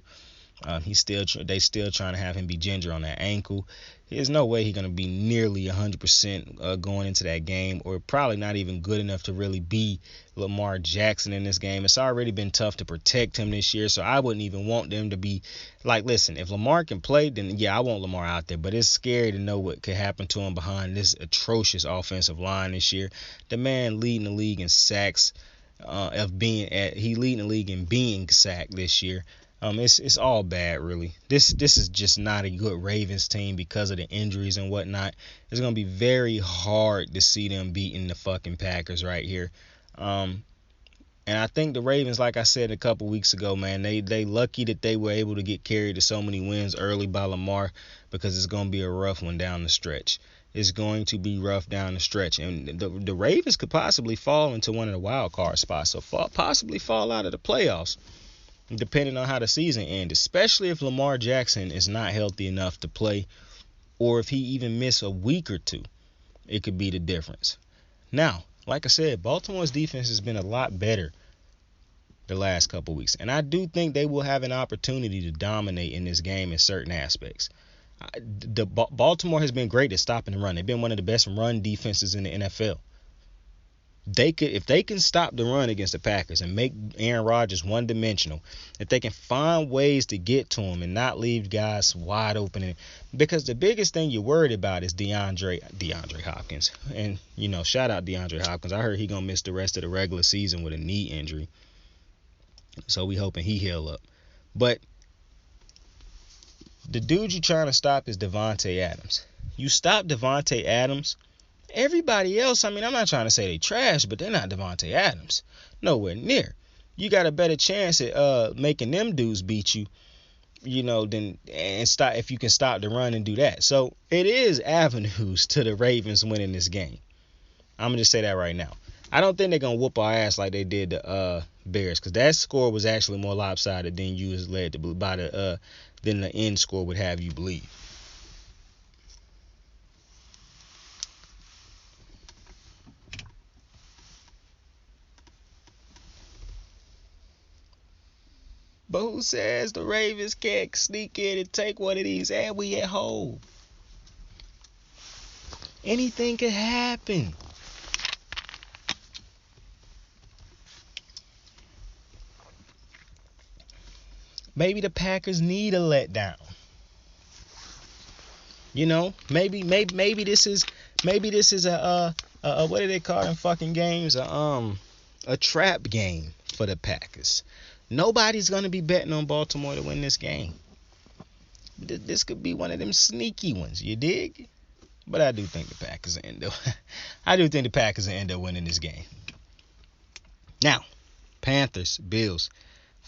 They still trying to have him be ginger on that ankle. There's no way he's going to be nearly 100% going into that game, or probably not even good enough to really be Lamar Jackson in this game. It's already been tough to protect him this year, so I wouldn't even want them to be like, listen, if Lamar can play, then yeah, I want Lamar out there, but it's scary to know what could happen to him behind this atrocious offensive line this year. The man leading the league in sacks, he leading the league in being sacked this year. It's all bad, really. This is just not a good Ravens team because of the injuries and whatnot. It's gonna be very hard to see them beating the fucking Packers right here. And I think the Ravens, like I said a couple weeks ago, man, they lucky that they were able to get carried to so many wins early by Lamar, because it's gonna be a rough one down the stretch. It's going to be rough down the stretch, and the Ravens could possibly fall into one of the wild card spots, so possibly fall out of the playoffs, depending on how the season ends, especially if Lamar Jackson is not healthy enough to play, or if he even miss a week or two. It could be the difference. Now, like I said, Baltimore's defense has been a lot better the last couple weeks, and I do think they will have an opportunity to dominate in this game in certain aspects. Baltimore has been great at stopping the run. They've been one of the best run defenses in the NFL. If they can stop the run against the Packers and make Aaron Rodgers one-dimensional, if they can find ways to get to him and not leave guys wide open, because the biggest thing you're worried about is DeAndre Hopkins. And, shout out DeAndre Hopkins. I heard he's going to miss the rest of the regular season with a knee injury. So we hoping he heal up. But the dude you're trying to stop is Devontae Adams. You stop Devontae Adams, everybody else, I'm not trying to say they trash, but they're not Devontae Adams. Nowhere near. You got a better chance at making them dudes beat you, stop if you can stop the run and do that. So it is avenues to the Ravens winning this game. I'm going to just say that right now. I don't think they're going to whoop our ass like they did the Bears, because that score was actually more lopsided than you was led to by than the end score would have you believe. But who says the Ravens can't sneak in and take one of these, and we at home? Anything could happen. Maybe the Packers need a letdown. Maybe this is a what do they call them fucking games? A trap game for the Packers. Nobody's going to be betting on Baltimore to win this game. This could be one of them sneaky ones, you dig? But I do think the Packers will end up winning this game. Now, Panthers, Bills.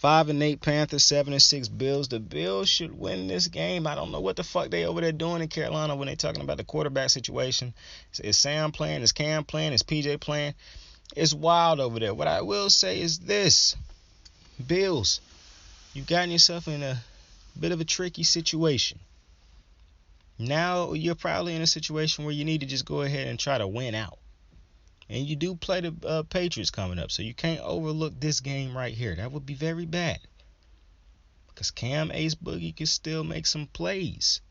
5-8 Panthers, 7-6 Bills. The Bills should win this game. I don't know what the fuck they over there doing in Carolina when they talking about the quarterback situation. Is Sam playing? Is Cam playing? Is PJ playing? It's wild over there. What I will say is this. Bills, you've gotten yourself in a bit of a tricky situation. Now you're probably in a situation where you need to just go ahead and try to win out. And you do play the Patriots coming up, so you can't overlook this game right here. That would be very bad. because Cam Ace Boogie can still make some plays.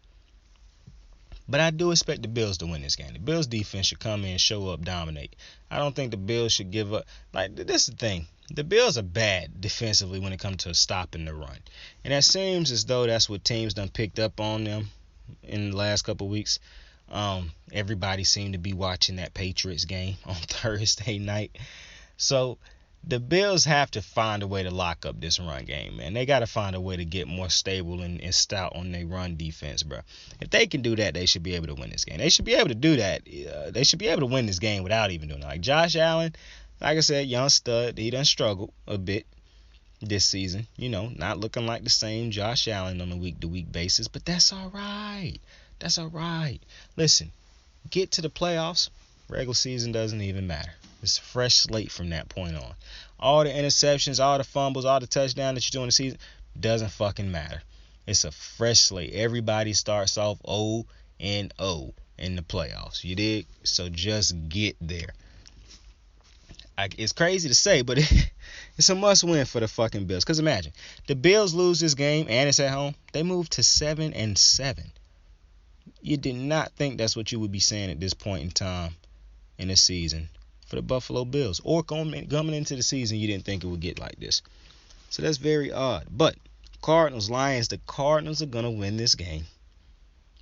But I do expect the Bills to win this game. The Bills defense should come in, show up, dominate. I don't think the Bills should give up. Like, this is the thing. The Bills are bad defensively when it comes to stopping the run. And it seems as though that's what teams done picked up on them in the last couple of weeks. Everybody seemed to be watching that Patriots game on Thursday night. So the Bills have to find a way to lock up this run game, man. They got to find a way to get more stable and stout on their run defense, bro. If they can do that, they should be able to win this game. They should be able to do that. They should be able to win this game without even doing it. Like Josh Allen, like I said, young stud. He done struggled a bit this season. Not looking like the same Josh Allen on a week-to-week basis, but that's all right. That's all right. Listen, get to the playoffs. Regular season doesn't even matter. It's a fresh slate from that point on. All the interceptions, all the fumbles, all the touchdowns that you do in the season doesn't fucking matter. It's a fresh slate. Everybody starts off 0-0 in the playoffs. You dig? So just get there. It's crazy to say, but it's a must-win for the fucking Bills. Because imagine, the Bills lose this game and it's at home. They move to 7-7. You did not think that's what you would be saying at this point in time in the season for the Buffalo Bills. Or coming into the season, you didn't think it would get like this. So that's very odd. But Cardinals, Lions, the Cardinals are going to win this game.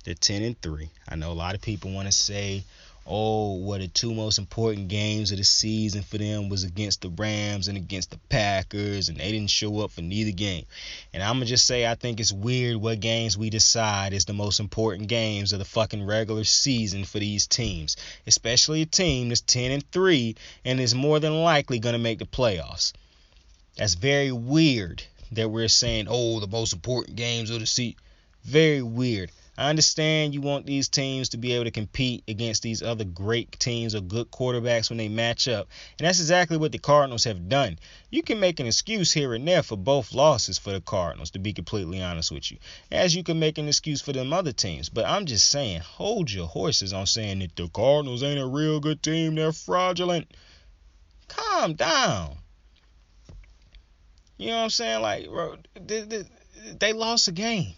They're 10-3. I know a lot of people want to say, the two most important games of the season for them was against the Rams and against the Packers, and they didn't show up for neither game. And I'm going to just say I think it's weird what games we decide is the most important games of the fucking regular season for these teams, especially a team that's 10-3 and is more than likely going to make the playoffs. That's very weird that we're saying, the most important games of the season. Very weird. I understand you want these teams to be able to compete against these other great teams or good quarterbacks when they match up. And that's exactly what the Cardinals have done. You can make an excuse here and there for both losses for the Cardinals, to be completely honest with you, as you can make an excuse for them other teams. But I'm just saying, hold your horses on saying that the Cardinals ain't a real good team. They're fraudulent. Calm down. You know what I'm saying? Like, bro, they lost a game.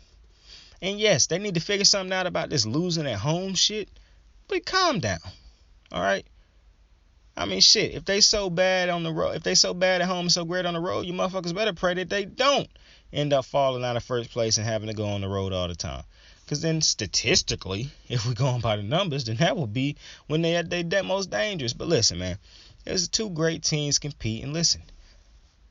And yes, they need to figure something out about this losing at home shit. But calm down. All right? I mean, shit, if they so bad on the road, if they so bad at home and so great on the road, you motherfuckers better pray that they don't end up falling out of first place and having to go on the road all the time. Because then statistically, if we're going by the numbers, then that would be when they're at their most dangerous. But listen, man, there's two great teams competing. Listen.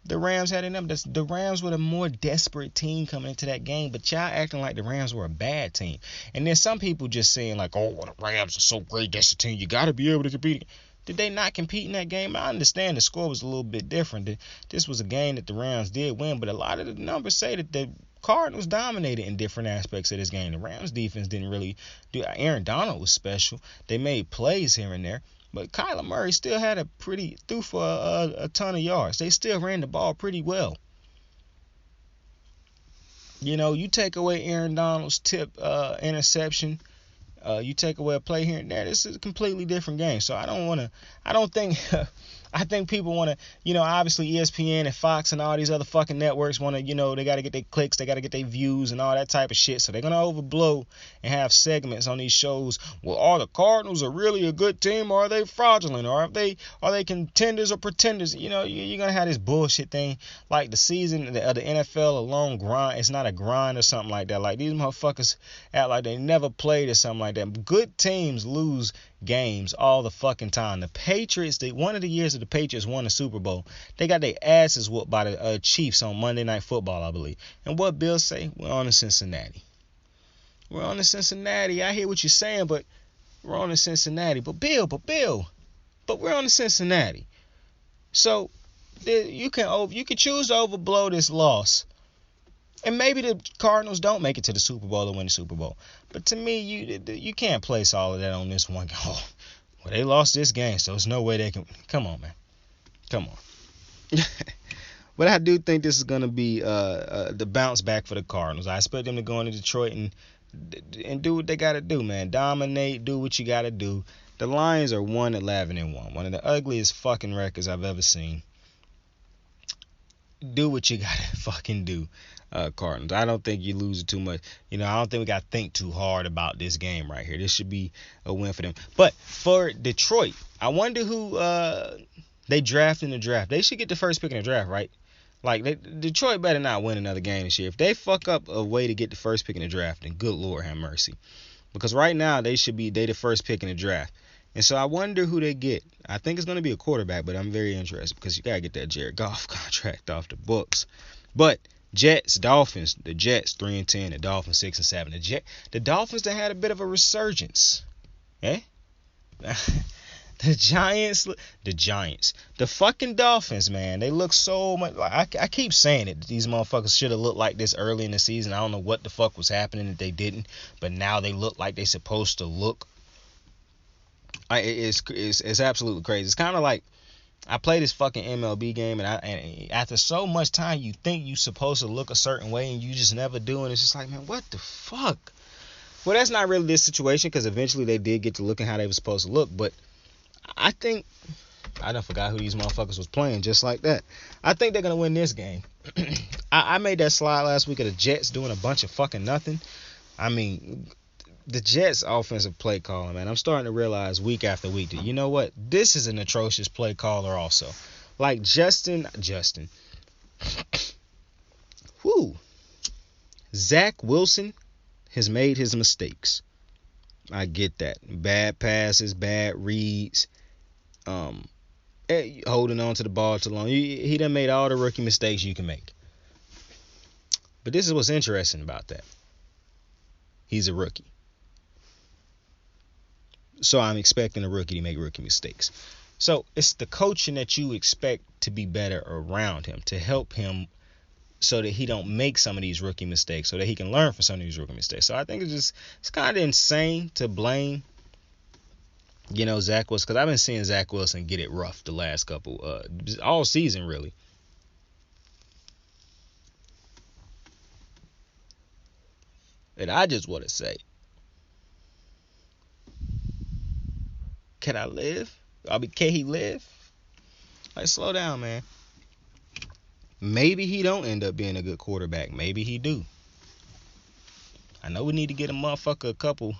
The Rams had enough. The Rams were the more desperate team coming into that game, but y'all acting like the Rams were a bad team. And then some people just saying like, the Rams are so great, that's the team you got to be able to compete. Did they not compete in that game? I understand the score was a little bit different. This was a game that the Rams did win, but a lot of the numbers say that the Cardinals dominated in different aspects of this game. The Rams defense didn't really do. Aaron Donald was special. They made plays here and there. But Kyler Murray still had threw for a ton of yards. They still ran the ball pretty well. You take away Aaron Donald's interception, you take away a play here and there. This is a completely different game. So I think people want to, obviously ESPN and Fox and all these other fucking networks want to, they got to get their clicks, they got to get their views and all that type of shit. So they're going to overblow and have segments on these shows. Well, are the Cardinals are really a good team, or are they fraudulent, or are they contenders or pretenders? You're going to have this bullshit thing like the season of the NFL, a long grind. It's not a grind or something like that. Like these motherfuckers act like they never played or something like that. Good teams lose games all the fucking time. The Patriots, one of the years that the Patriots won the Super Bowl, they got their asses whooped by the Chiefs on Monday Night Football, I believe. And what Bill say? We're on to Cincinnati. We're on to Cincinnati. I hear what you're saying, but we're on to Cincinnati. But we're on to Cincinnati. So you can choose to overblow this loss. And maybe the Cardinals don't make it to the Super Bowl or win the Super Bowl. But to me, you can't place all of that on this one. They lost this game, so there's no way they can. Come on, man. Come on. But I do think this is going to be the bounce back for the Cardinals. I expect them to go into Detroit and do what they got to do, man. Dominate, do what you got to do. The Lions are 1-11-1. One of the ugliest fucking records I've ever seen. Do what you got to fucking do. Cardinals. I don't think you lose it too much. I don't think we got to think too hard about this game right here. This should be a win for them. But for Detroit, I wonder who they draft in the draft. They should get the first pick in the draft, right? Like, Detroit better not win another game this year. If they fuck up a way to get the first pick in the draft, then good Lord have mercy. Because right now, they the first pick in the draft. And so I wonder who they get. I think it's going to be a quarterback, but I'm very interested because you got to get that Jared Goff contract off the books. But Jets, Dolphins, the Jets 3-10, the Dolphins 6-7. The Dolphins that had a bit of a resurgence. The Giants, the fucking Dolphins, man, they look so much like, I keep saying it. These motherfuckers should have looked like this early in the season. I don't know what the fuck was happening that they didn't, but now they look like they're supposed to look. It's absolutely crazy. It's kind of like I play this fucking MLB game, and after so much time, you think you're supposed to look a certain way, and you just never do, and it's just like, man, what the fuck? Well, that's not really this situation, because eventually they did get to looking how they were supposed to look, but I think I done forgot who these motherfuckers was playing just like that. I think they're going to win this game. I made that slide last week of the Jets doing a bunch of fucking nothing. I mean, the Jets offensive play calling, man, I'm starting to realize week after week that, you know what? This is an atrocious play caller also. Like Justin. Whoo. Zach Wilson has made his mistakes. I get that. Bad passes, bad reads, holding on to the ball too long. He done made all the rookie mistakes you can make. But this is what's interesting about that. He's a rookie. So I'm expecting a rookie to make rookie mistakes. So it's the coaching that you expect to be better around him, to help him so that he don't make some of these rookie mistakes, so that he can learn from some of these rookie mistakes. So I think it's kind of insane to blame, Zach Wilson, because I've been seeing Zach Wilson get it rough the last couple, all season really. And I just want to say, can I live? Can he live? Like, slow down, man. Maybe he don't end up being a good quarterback. Maybe he do. I know we need to get a motherfucker a couple,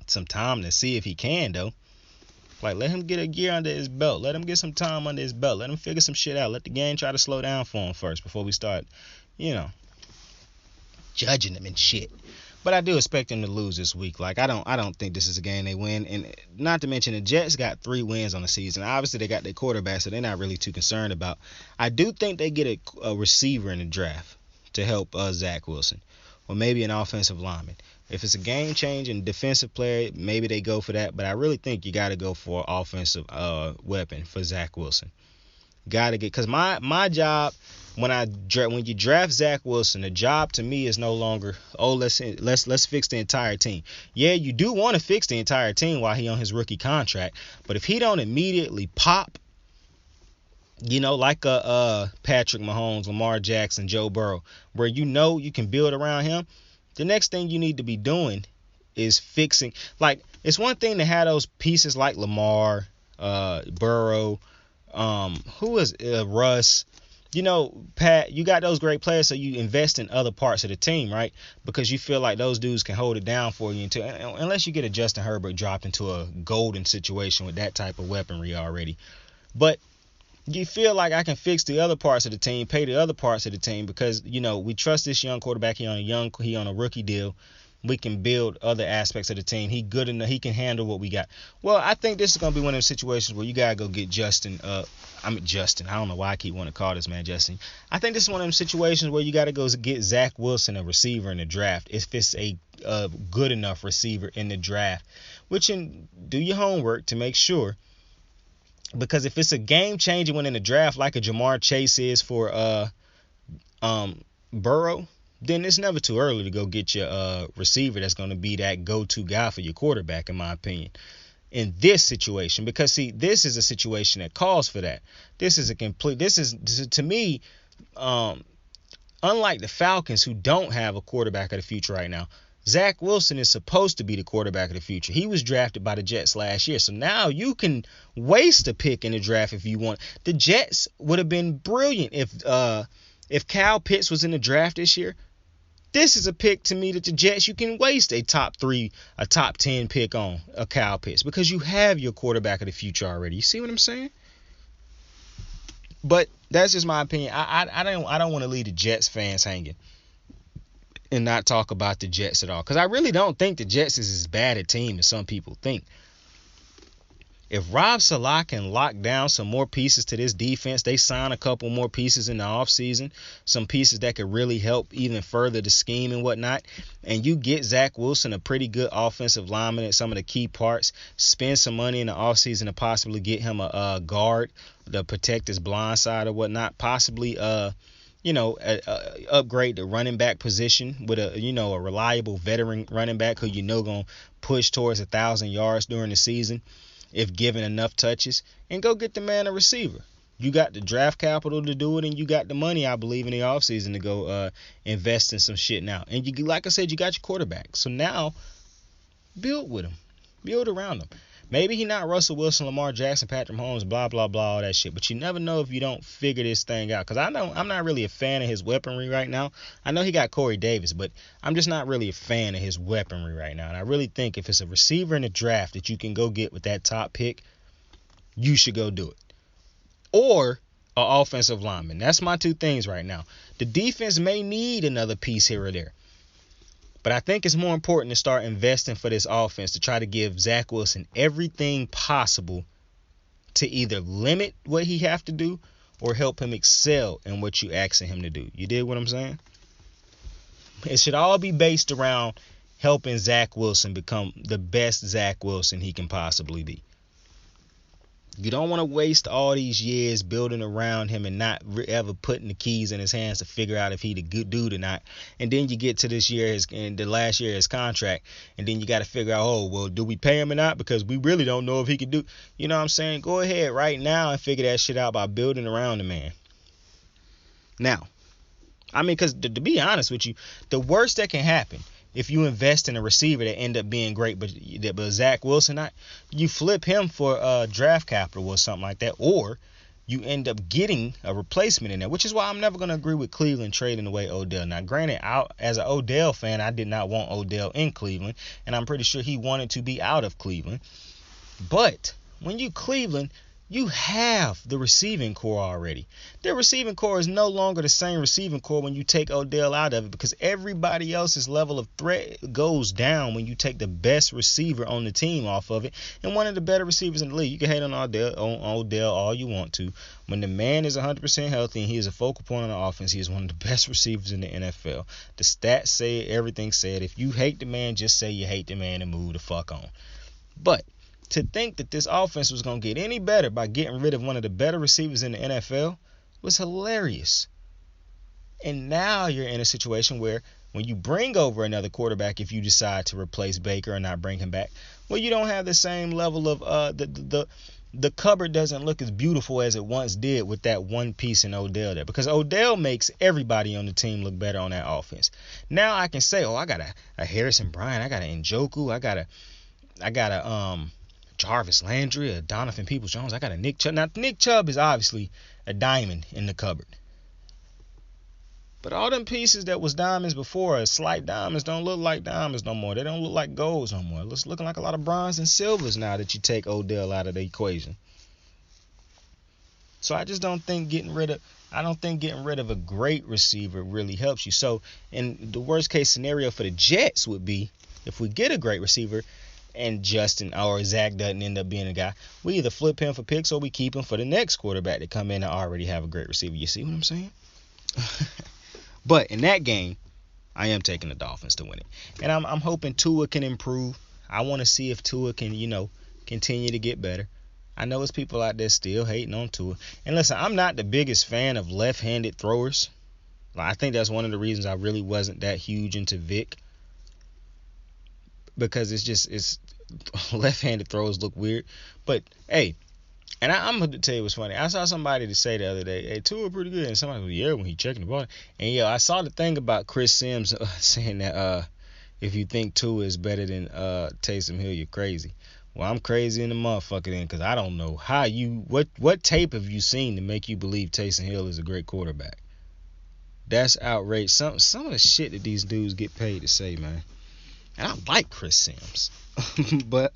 some time to see if he can, though. Like, let him get a year under his belt. Let him get some time under his belt. Let him figure some shit out. Let the game try to slow down for him first before we start, judging him and shit. But I do expect him to lose this week. Like, I don't think this is a game they win. And not to mention, the Jets got 3 wins on the season. Obviously, they got their quarterback, so they're not really too concerned about. I do think they get a receiver in the draft to help Zach Wilson, or maybe an offensive lineman. If it's a game-changing defensive player, maybe they go for that. But I really think you got to go for an offensive weapon for Zach Wilson. Got to get, because my job when you draft Zach Wilson, the job to me is no longer, let's fix the entire team. Yeah, you do want to fix the entire team while he on his rookie contract, but if he don't immediately pop, like a Patrick Mahomes, Lamar Jackson, Joe Burrow, where you can build around him, the next thing you need to be doing is fixing. Like, it's one thing to have those pieces like Lamar, Burrow, who is Russ, Pat, you got those great players, so you invest in other parts of the team, right? Because you feel like those dudes can hold it down for you unless you get a Justin Herbert dropped into a golden situation with that type of weaponry already. But you feel like I can fix the other parts of the team, pay the other parts of the team, because we trust this young quarterback. He on a rookie deal. We can build other aspects of the team. He good enough. He can handle what we got. Well, I think this is going to be one of those situations where you got to go get Justin. Justin. I don't know why I keep wanting to call this man Justin. I think this is one of them situations where you got to go get Zach Wilson, a receiver in the draft, if it's a good enough receiver in the draft. Do your homework to make sure. Because if it's a game-changing one in the draft, like a Jamar Chase is for Burrow, then it's never too early to go get your receiver that's going to be that go-to guy for your quarterback, in my opinion, in this situation. Because, see, this is a situation that calls for that. This is to me, unlike the Falcons, who don't have a quarterback of the future right now, Zach Wilson is supposed to be the quarterback of the future. He was drafted by the Jets last year. So now you can waste a pick in the draft if you want. The Jets would have been brilliant If Kyle Pitts was in the draft this year, this is a pick to me that the Jets, you can waste a top 10 pick on a Kyle Pitts because you have your quarterback of the future already. You see what I'm saying? But that's just my opinion. I don't want to leave the Jets fans hanging and not talk about the Jets at all, because I really don't think the Jets is as bad a team as some people think. If Rob Salah can lock down some more pieces to this defense, they sign a couple more pieces in the offseason, some pieces that could really help even further the scheme and whatnot, and you get Zach Wilson a pretty good offensive lineman at some of the key parts, spend some money in the offseason to possibly get him a guard to protect his blind side or whatnot, possibly upgrade the running back position with a reliable veteran running back who gonna push towards 1,000 yards during the season if given enough touches, and go get the man a receiver. You got the draft capital to do it, and you got the money, I believe, in the offseason to go invest in some shit now. And you, like I said, you got your quarterback. So now, build with him. Build around him. Maybe he not Russell Wilson, Lamar Jackson, Patrick Mahomes, blah, blah, blah, all that shit. But you never know if you don't figure this thing out. Because I'm not really a fan of his weaponry right now. I know he got Corey Davis, but I'm just not really a fan of his weaponry right now. And I really think if it's a receiver in the draft that you can go get with that top pick, you should go do it. Or an offensive lineman. That's my two things right now. The defense may need another piece here or there. But I think it's more important to start investing for this offense to try to give Zach Wilson everything possible to either limit what he have to do or help him excel in what you asking him to do. You dig what I'm saying? It should all be based around helping Zach Wilson become the best Zach Wilson he can possibly be. You don't want to waste all these years building around him and not ever putting the keys in his hands to figure out if he the good dude or not. And then you get to this year, the last year of his contract, and then you got to figure out, oh, well, do we pay him or not? Because we really don't know if he can do. You know what I'm saying? Go ahead right now and figure that shit out by building around the man. Now, I mean, because to be honest with you, the worst that can happen if you invest in a receiver that end up being great, but Zach Wilson not, you flip him for draft capital or something like that, or you end up getting a replacement in there, which is why I'm never going to agree with Cleveland trading away Odell. Now, granted, as an Odell fan, I did not want Odell in Cleveland, and I'm pretty sure he wanted to be out of Cleveland. But when you Cleveland, you have the receiving core already. The receiving core is no longer the same receiving core when you take Odell out of it, because everybody else's level of threat goes down when you take the best receiver on the team off of it and one of the better receivers in the league. You can hate on Odell all you want to. When the man is 100% healthy and he is a focal point on the offense, he is one of the best receivers in the NFL. The stats say it, everything said. If you hate the man, just say you hate the man and move the fuck on. But to think that this offense was going to get any better by getting rid of one of the better receivers in the NFL was hilarious. And now you're in a situation where when you bring over another quarterback, if you decide to replace Baker or not bring him back, well, you don't have the same level of the cupboard doesn't look as beautiful as it once did with that one piece in Odell there, because Odell makes everybody on the team look better on that offense. Now I can say, oh, I got a Harrison Bryant, I got a Njoku, I got a Jarvis Landry, a Donovan Peoples-Jones. I got a Nick Chubb. Now, Nick Chubb is obviously a diamond in the cupboard. But all them pieces that was diamonds before, slight diamonds, don't look like diamonds no more. They don't look like golds no more. It's looking like a lot of bronze and silvers now that you take Odell out of the equation. So I just don't think getting rid of a great receiver really helps you. So, in the worst case scenario for the Jets would be, if we get a great receiver, and Justin or Zach doesn't end up being a guy, we either flip him for picks or we keep him for the next quarterback to come in and already have a great receiver. You see what I'm saying? But in that game, I am taking the Dolphins to win it. And I'm hoping Tua can improve. I want to see if Tua can, continue to get better. I know there's people out there still hating on Tua. And listen, I'm not the biggest fan of left-handed throwers. I think that's one of the reasons I really wasn't that huge into Vic. Because it's left-handed throws look weird. But, hey, and I'm going to tell you what's funny. I saw somebody to say the other day, hey, Tua pretty good. And somebody was, yeah, when he checking the ball. And, I saw the thing about Chris Sims saying that if you think Tua is better than Taysom Hill, you're crazy. Well, I'm crazy in the motherfucker then, because I don't know how what tape have you seen to make you believe Taysom Hill is a great quarterback? That's outrageous. Some of the shit that these dudes get paid to say, man. And I like Chris Sims. But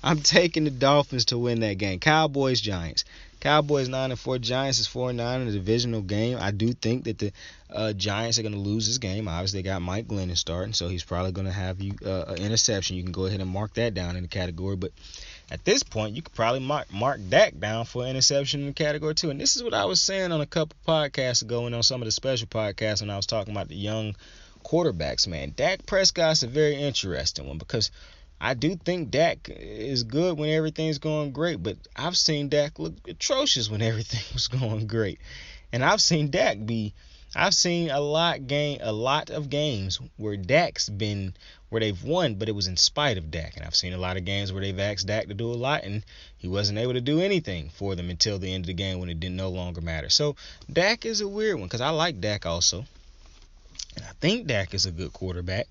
I'm taking the Dolphins to win that game. Cowboys, Giants. Cowboys 9-4. Giants is 4-9 in the divisional game. I do think that the Giants are going to lose this game. Obviously, they got Mike Glennon starting, so he's probably going to have you an interception. You can go ahead and mark that down in the category. But at this point, you could probably mark Dak down for an interception in the category too. And this is what I was saying on a couple podcasts ago and on some of the special podcasts when I was talking about the young quarterbacks, man. Dak Prescott's a very interesting one because I do think Dak is good when everything's going great, but I've seen Dak look atrocious when everything was going great. And I've seen a lot of games where Dak's been where they've won, but it was in spite of Dak. And I've seen a lot of games where they've asked Dak to do a lot, and he wasn't able to do anything for them until the end of the game when it didn't no longer matter. So Dak is a weird one because I like Dak also. And I think Dak is a good quarterback.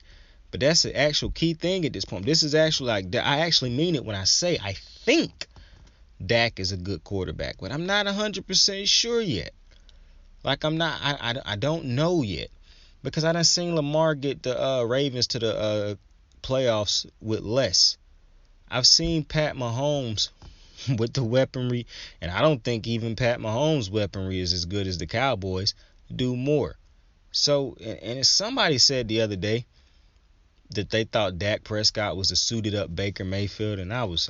But that's the actual key thing at this point. This is actually I actually mean it when I say I think Dak is a good quarterback. But I'm not 100% sure yet. I don't know yet. Because I done seen Lamar get the Ravens to the playoffs with less. I've seen Pat Mahomes with the weaponry. And I don't think even Pat Mahomes' weaponry is as good as the Cowboys do more. So, and as somebody said the other day that they thought Dak Prescott was a suited up Baker Mayfield, and I was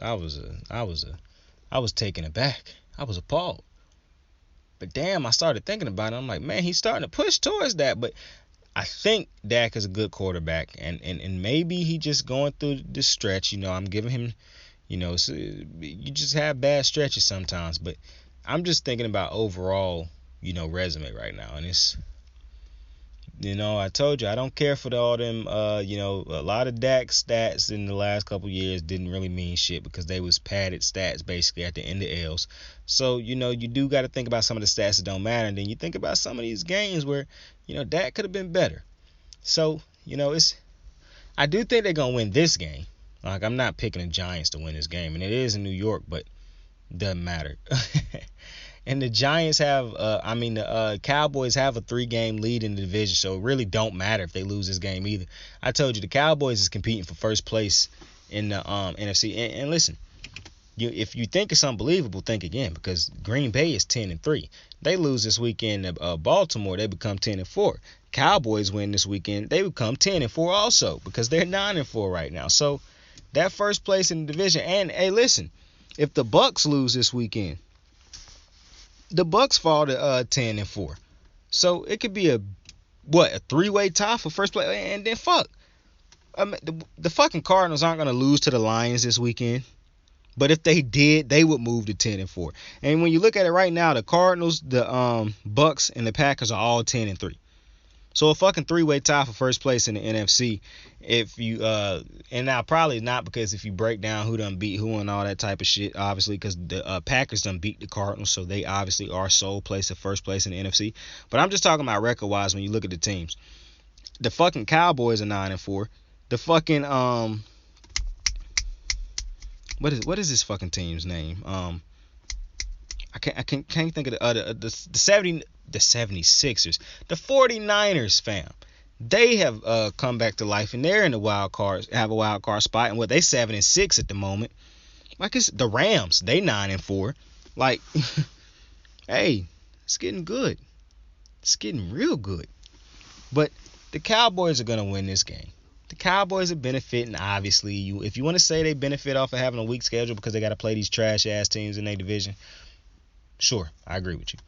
taken aback. I was appalled. But damn, I started thinking about it. I'm like, man, he's starting to push towards that. But I think Dak is a good quarterback, and maybe he just going through this stretch. I'm giving him, so you just have bad stretches sometimes. But I'm just thinking about overall, resume right now, and it's. I told you I don't care for all them. A lot of Dak stats in the last couple years didn't really mean shit because they was padded stats basically at the end of L's. So you do got to think about some of the stats that don't matter, and then you think about some of these games where Dak could have been better. So I do think they're gonna win this game. Like I'm not picking the Giants to win this game, and it is in New York, but doesn't matter. And the Giants the Cowboys have a 3-game lead in the division, so it really don't matter if they lose this game either. I told you the Cowboys is competing for first place in the NFC. And listen, if you think it's unbelievable, think again because Green Bay is 10-3. They lose this weekend to Baltimore, they become 10-4. Cowboys win this weekend, they become 10-4 also because they're 9-4 right now. So that first place in the division. And hey, listen, if the Bucks lose this weekend, the Bucks fall to 10-4, so it could be a 3-way tie for first place. And then the fucking Cardinals aren't gonna lose to the Lions this weekend, but if they did, they would move to 10-4. And when you look at it right now, the Cardinals, the Bucks, and the Packers are all 10-3. So a fucking 3-way tie for first place in the NFC. If you and now probably not because if you break down who done beat who and all that type of shit, obviously because the Packers done beat the Cardinals, so they obviously are sole place at first place in the NFC. But I'm just talking about record wise when you look at the teams. The fucking Cowboys are 9-4. The fucking what is this fucking team's name? I can't think of the 76ers, the 49ers, fam. They have come back to life and they're in the wild card, have a wild card spot, and they 7-6 at the moment. Like it's the Rams, they 9-4. Like, hey, it's getting good. It's getting real good. But the Cowboys are gonna win this game. The Cowboys are benefiting, obviously. If you want to say they benefit off of having a weak schedule because they got to play these trash ass teams in their division, sure, I agree with you.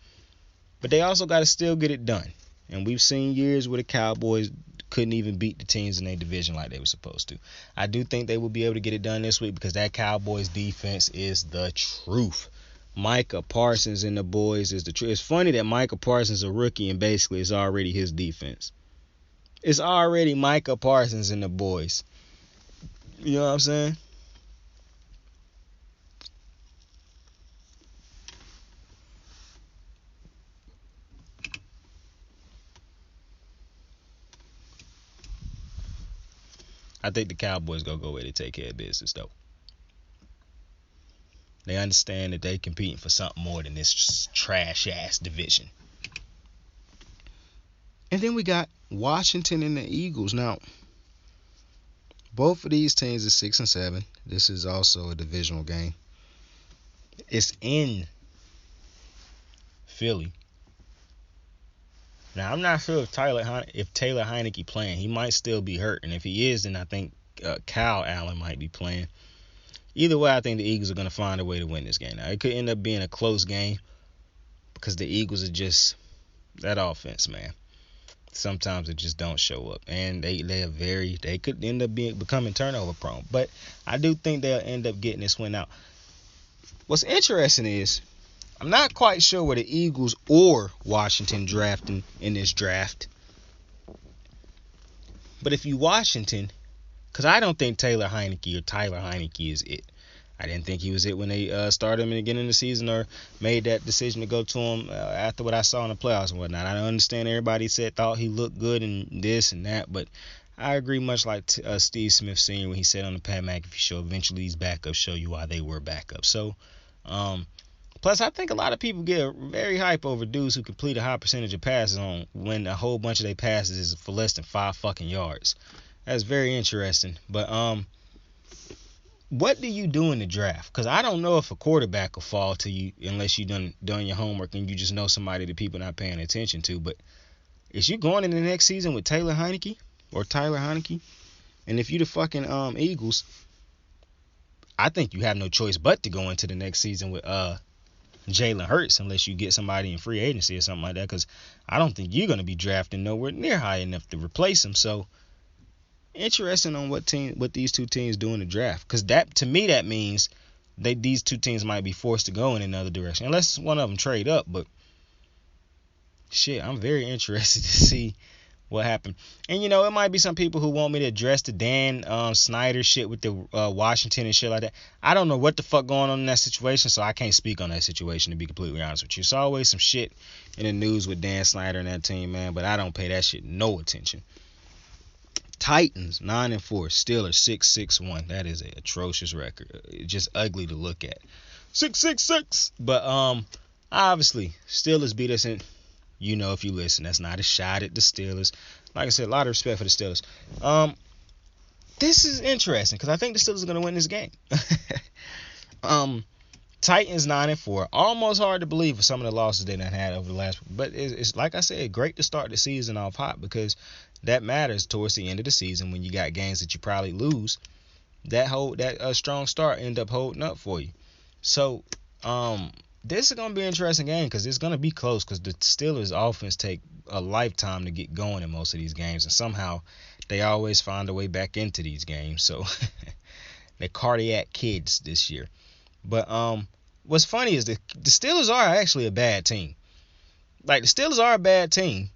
But they also got to still get it done. And we've seen years where the Cowboys couldn't even beat the teams in their division like they were supposed to. I do think they will be able to get it done this week because that Cowboys defense is the truth. Micah Parsons and the boys is the truth. It's funny that Micah Parsons is a rookie and basically it's already his defense. It's already Micah Parsons and the boys. You know what I'm saying? I think the Cowboys gonna go away to take care of business though. They understand that they competing for something more than this trash ass division. And then we got Washington and the Eagles. Now, both of these teams are 6-7. This is also a divisional game. It's in Philly. Now, I'm not sure if Taylor Heineke playing. He might still be hurt, and if he is, then I think Kyle Allen might be playing. Either way, I think the Eagles are going to find a way to win this game. Now, it could end up being a close game because the Eagles are just that offense, man. Sometimes it just don't show up, and they could end up becoming turnover prone. But I do think they'll end up getting this win out. What's interesting is I'm not quite sure where the Eagles or Washington drafting in this draft. But if you Washington, because I don't think Tyler Heineke is it. I didn't think he was it when they started him in the beginning of the season or made that decision to go to him after what I saw in the playoffs and whatnot. I understand everybody thought he looked good and this and that, but I agree much like Steve Smith Sr. when he said on the Pat McAfee show, eventually these backups show you why they were backups. So, plus I think a lot of people get very hype over dudes who complete a high percentage of passes on when a whole bunch of their passes is for less than 5 fucking yards. That's very interesting. But what do you do in the draft? Because I don't know if a quarterback will fall to you unless you done your homework and you just know somebody that people not paying attention to. But is you going into the next season with Tyler Heineke? And if you the fucking Eagles, I think you have no choice but to go into the next season with Jalen Hurts unless you get somebody in free agency or something like that. Because I don't think you're going to be drafting nowhere near high enough to replace him. So interesting on what these two teams do in the draft, because that to me that means these two teams might be forced to go in another direction unless one of them trade up. But shit, I'm very interested to see what happened. And it might be some people who want me to address the Dan Snyder shit with the Washington and shit like that. I don't know what the fuck going on in that situation, so I can't speak on that situation, to be completely honest with you. It's always some shit in the news with Dan Snyder and that team, man, but I don't pay that shit no attention. Titans 9-4, Steelers 6-1. That is an atrocious record. It's just ugly to look at. 6-6. But obviously Steelers beat us, and if you listen, that's not a shot at the Steelers. Like I said, a lot of respect for the Steelers. This is interesting because I think the Steelers are going to win this game. Titans 9-4. Almost hard to believe for some of the losses they done had over the last. But it's like I said, great to start the season off hot because that matters towards the end of the season when you got games that you probably lose. That strong start end up holding up for you. So this is gonna be an interesting game because it's gonna be close because the Steelers offense take a lifetime to get going in most of these games, and somehow they always find a way back into these games. So they're cardiac kids this year. But what's funny is the Steelers are actually a bad team. Like, the Steelers are a bad team,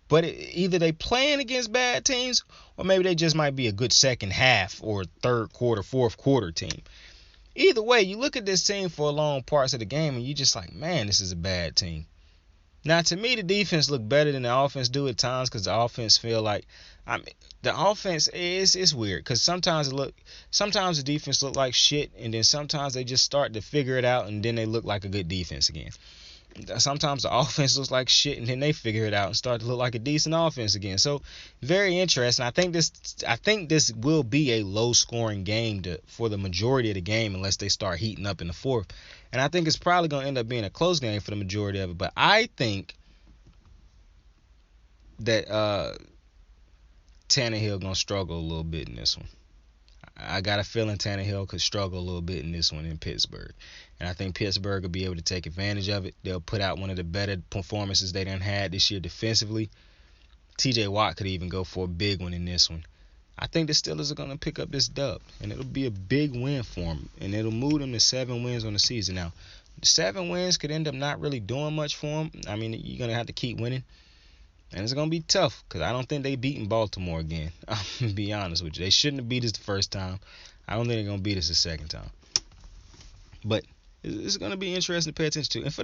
but either they playing against bad teams or maybe they just might be a good second half or third quarter, fourth quarter team. Either way, you look at this team for long parts of the game and you just like, man, this is a bad team. Now, to me, the defense look better than the offense do at times because the offense feel like, the offense is weird because sometimes the defense look like shit, and then sometimes they just start to figure it out and then they look like a good defense again. Sometimes the offense looks like shit and then they figure it out and start to look like a decent offense again. So very interesting. I think this will be a low scoring game for the majority of the game unless they start heating up in the fourth. And I think it's probably going to end up being a close game for the majority of it. But I think that Tannehill going to struggle a little bit in this one. I got a feeling Tannehill could struggle a little bit in this one in Pittsburgh. And I think Pittsburgh will be able to take advantage of it. They'll put out one of the better performances they done had this year defensively. TJ Watt could even go for a big one in this one. I think the Steelers are going to pick up this dub, and it'll be a big win for them, and it'll move them to 7 wins on the season. Now, 7 wins could end up not really doing much for them. I mean, you're going to have to keep winning, and it's going to be tough because I don't think they beaten Baltimore again. I'm going to be honest with you. They shouldn't have beat us the first time. I don't think they're going to beat us the second time. But it's going to be interesting to pay attention to. And for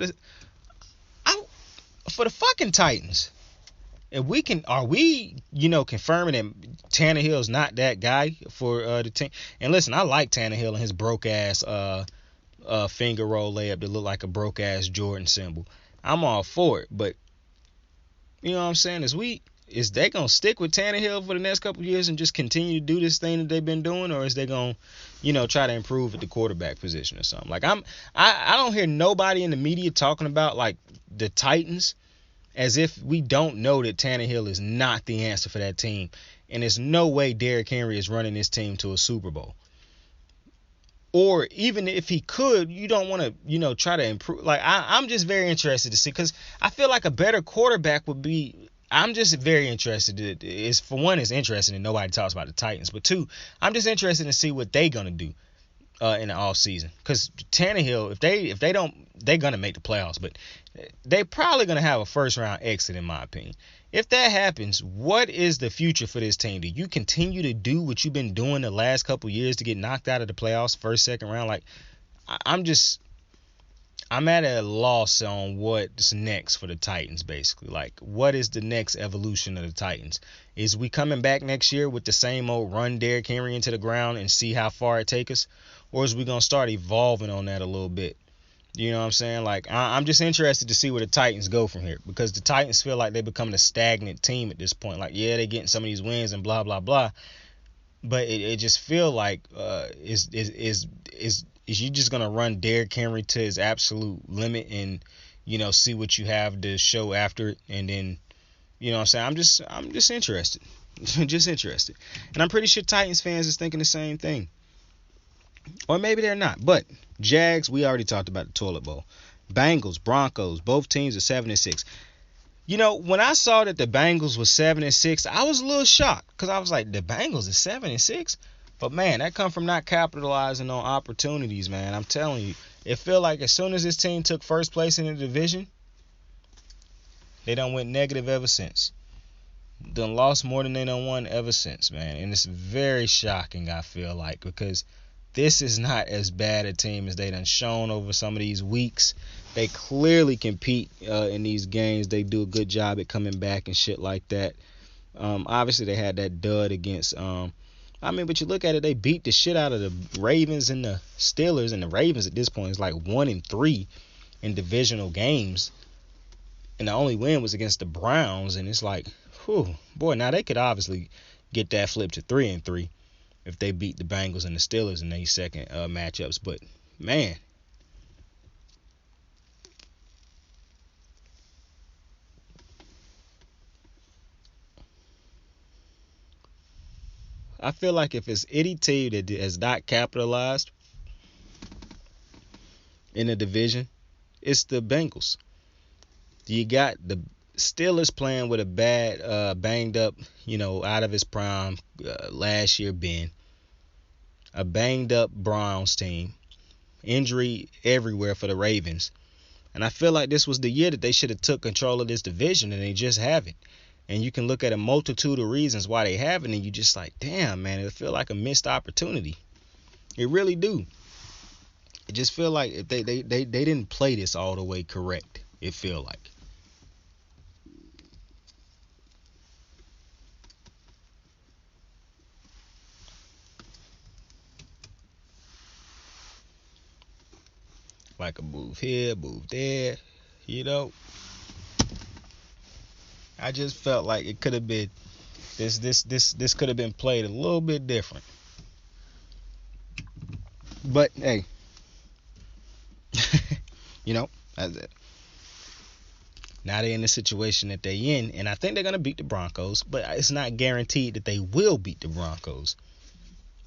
the fucking Titans, if we can, confirming that Tannehill's not that guy for the team? And listen, I like Tannehill and his broke ass finger roll layup that look like a broke ass Jordan symbol. I'm all for it, but you know what I'm saying, is weak. Is they gonna stick with Tannehill for the next couple of years and just continue to do this thing that they've been doing, or is they gonna, try to improve at the quarterback position or something? Like I don't hear nobody in the media talking about like the Titans as if we don't know that Tannehill is not the answer for that team, and there's no way Derrick Henry is running this team to a Super Bowl. Or even if he could, you don't want to, try to improve. Like I'm just very interested to see, because I feel like a better quarterback would be. I'm just very interested. Is for one, it's interesting that nobody talks about the Titans, but two, I'm just interested to see what they gonna do in the off season. Because Tannehill, if they don't, they're gonna make the playoffs, but they probably gonna have a first round exit, in my opinion. If that happens, what is the future for this team? Do you continue to do what you've been doing the last couple years to get knocked out of the playoffs, first, second round? Like, I'm at a loss on what's next for the Titans, basically. Like, what is the next evolution of the Titans? Is we coming back next year with the same old run Derrick Henry into the ground and see how far it takes us? Or is we going to start evolving on that a little bit? You know what I'm saying? Like, I'm just interested to see where the Titans go from here, because the Titans feel like they're becoming a stagnant team at this point. Like, yeah, they're getting some of these wins and blah, blah, blah. But it just feel like is you just going to run Derrick Henry to his absolute limit and, see what you have to show after it. And then, you know what I'm saying? I'm just interested. Just interested. And I'm pretty sure Titans fans is thinking the same thing. Or maybe they're not. But Jags, we already talked about the toilet bowl. Bengals, Broncos, both teams are 7-6. When I saw that the Bengals was 7-6, I was a little shocked, because I was like, the Bengals is 7-6? But man, that come from not capitalizing on opportunities, man. I'm telling you, it feel like as soon as this team took first place in the division, they done went negative ever since. Done lost more than they done won ever since, man. And it's very shocking, I feel like, because this is not as bad a team as they done shown over some of these weeks. They clearly compete in these games. They do a good job at coming back and shit like that. Obviously, they had that dud against. But you look at it, they beat the shit out of the Ravens and the Steelers, and the Ravens at this point is like 1-3 in divisional games, and the only win was against the Browns. And it's like, whew, boy, now they could obviously get that flipped to 3-3. If they beat the Bengals and the Steelers in these second matchups. But, man. I feel like if it's any team that has not capitalized in the division, it's the Bengals. You got the Steelers playing with a bad, banged up, out of his prime last year Ben. A banged up Browns team. Injury everywhere for the Ravens. And I feel like this was the year that they should have took control of this division, and they just haven't. And you can look at a multitude of reasons why they haven't, and you just like, damn, man, it feel like a missed opportunity. It really do. It just feel like if they didn't play this all the way correct. It feel like. Like a move here, move there, I just felt like it could have been this could have been played a little bit different. But hey, that's it. Now they're in the situation that they're in, and I think they're gonna beat the Broncos, but it's not guaranteed that they will beat the Broncos.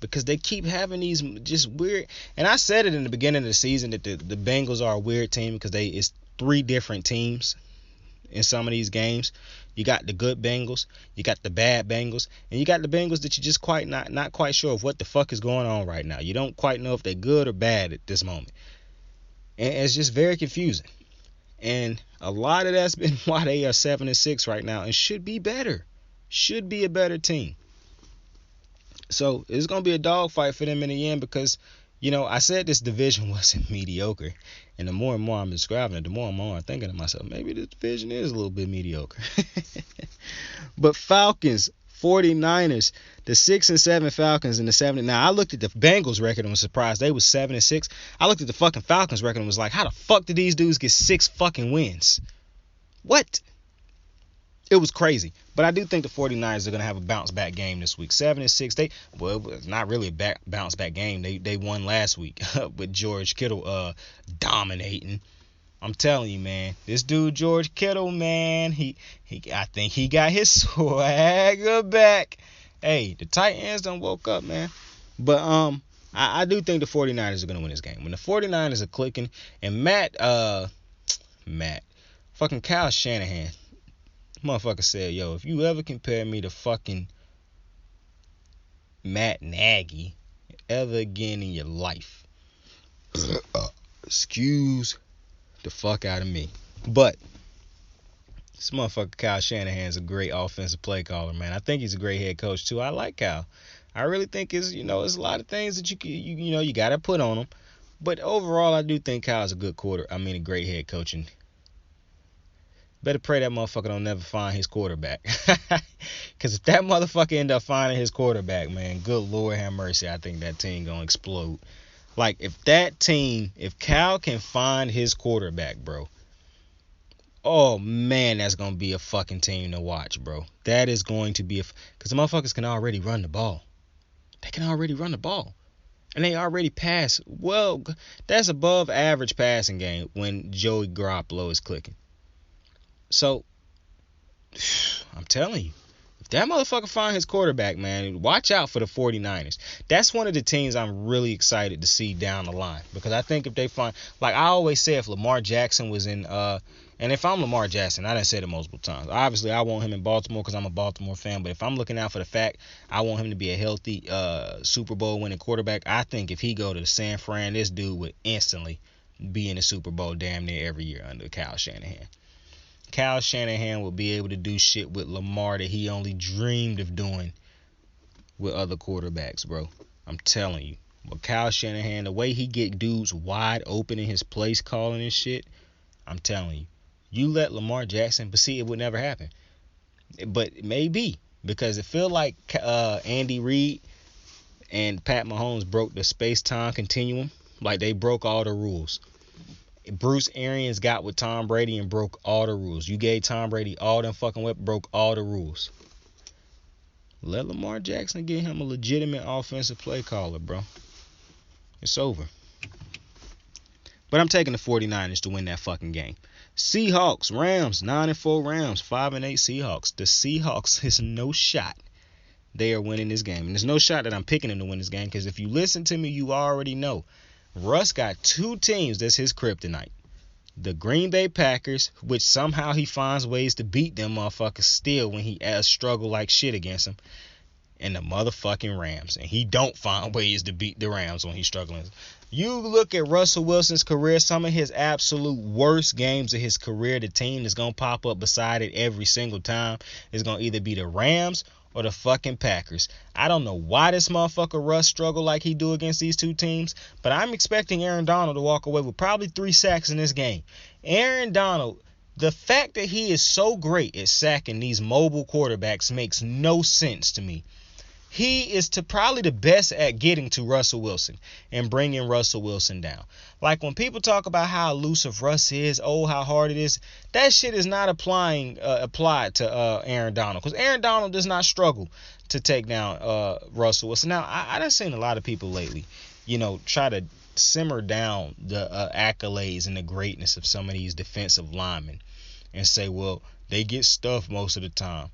Because they keep having these just weird, and I said it in the beginning of the season that the Bengals are a weird team because it's three different teams in some of these games. You got the good Bengals, you got the bad Bengals, and you got the Bengals that you just quite not quite sure of what the fuck is going on right now. You don't quite know if they're good or bad at this moment, and it's just very confusing. And a lot of that's been why they are 7-6 right now, and should be better, should be a better team. So it's going to be a dogfight for them in the end because, I said this division wasn't mediocre. And the more and more I'm describing it, the more and more I'm thinking to myself, maybe this division is a little bit mediocre. But Falcons, 49ers, the 6-7 Falcons and the 7. Now, I looked at the Bengals record and was surprised. They was 7-6. I looked at the fucking Falcons record and was like, how the fuck did these dudes get 6 fucking wins? What? It was crazy. But I do think the 49ers are going to have a bounce-back game this week. 7-6. It's not really a bounce-back game. They won last week with George Kittle dominating. I'm telling you, man. This dude, George Kittle, man, I think he got his swagger back. Hey, the tight ends done woke up, man. But I do think the 49ers are going to win this game. When the 49ers are clicking, and fucking Kyle Shanahan, motherfucker said, yo, if you ever compare me to fucking Matt Nagy ever again in your life, excuse the fuck out of me. But this motherfucker Kyle Shanahan's a great offensive play caller, man. I think he's a great head coach too. I like Kyle. I really think it's a lot of things that you got to put on him. But overall, I do think Kyle's a a great head coach. And better pray that motherfucker don't never find his quarterback. Because if that motherfucker end up finding his quarterback, man, good Lord have mercy, I think that team going to explode. Like, if Kyle can find his quarterback, bro, oh, man, that's going to be a fucking team to watch, bro. That is going to be because the motherfuckers can already run the ball. They can already run the ball. And they already pass. Well, that's above average passing game when Joey Garoppolo is clicking. So, I'm telling you, if that motherfucker find his quarterback, man, watch out for the 49ers. That's one of the teams I'm really excited to see down the line. Because I think if they find, like I always say, if Lamar Jackson was in, and if I'm Lamar Jackson, I done said it multiple times. Obviously, I want him in Baltimore because I'm a Baltimore fan. But if I'm looking out for the fact I want him to be a healthy Super Bowl winning quarterback, I think if he go to San Fran, this dude would instantly be in the Super Bowl damn near every year under Kyle Shanahan. Kyle Shanahan will be able to do shit with Lamar that he only dreamed of doing with other quarterbacks, bro. I'm telling you. But Kyle Shanahan, the way he get dudes wide open in his place calling and shit, I'm telling you. You let Lamar Jackson, but see, it would never happen. But it may be, because it feel like Andy Reid and Pat Mahomes broke the space-time continuum. Like they broke all the rules. Bruce Arians got with Tom Brady and broke all the rules. You gave Tom Brady all them fucking weapons, broke all the rules. Let Lamar Jackson get him a legitimate offensive play caller, bro. It's over. But I'm taking the 49ers to win that fucking game. Seahawks, Rams, 9-4 Rams, 5-8 Seahawks. The Seahawks is no shot they are winning this game. And there's no shot that I'm picking them to win this game, because if you listen to me, you already know. Russ got two teams that's his kryptonite. The Green Bay Packers, which somehow he finds ways to beat them motherfuckers still when he struggle like shit against them. And the motherfucking Rams. And he don't find ways to beat the Rams when he's struggling. You look at Russell Wilson's career, some of his absolute worst games of his career, the team that's going to pop up beside it every single time is going to either be the Rams or the fucking Packers. I don't know why this motherfucker Russ struggle like he do against these two teams, but I'm expecting Aaron Donald to walk away with probably 3 sacks in this game. Aaron Donald, the fact that he is so great at sacking these mobile quarterbacks makes no sense to me. He is probably the best at getting to Russell Wilson and bringing Russell Wilson down. Like when people talk about how elusive Russ is, how hard it is, that shit is not applied to Aaron Donald. Because Aaron Donald does not struggle to take down Russell Wilson. Now, I done seen a lot of people lately, try to simmer down the accolades and the greatness of some of these defensive linemen and say, well, they get stuffed most of the time.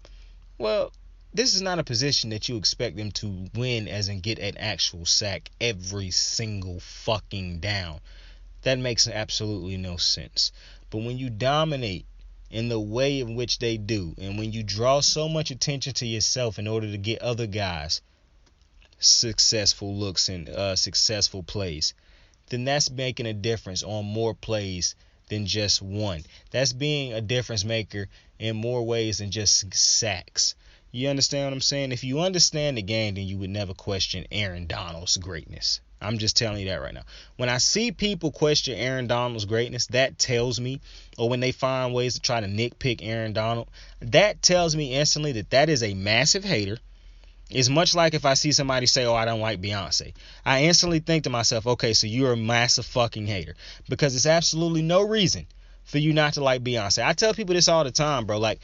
Well, this is not a position that you expect them to win as in get an actual sack every single fucking down. That makes absolutely no sense. But when you dominate in the way in which they do, and when you draw so much attention to yourself in order to get other guys successful looks and successful plays, then that's making a difference on more plays than just one. That's being a difference maker in more ways than just sacks. You understand what I'm saying? If you understand the game, then you would never question Aaron Donald's greatness. I'm just telling you that right now. When I see people question Aaron Donald's greatness, that tells me, or when they find ways to try to nitpick Aaron Donald, that tells me instantly that is a massive hater. It's much like if I see somebody say, I don't like Beyonce. I instantly think to myself, okay, so you're a massive fucking hater. Because there's absolutely no reason for you not to like Beyonce. I tell people this all the time, bro. Like,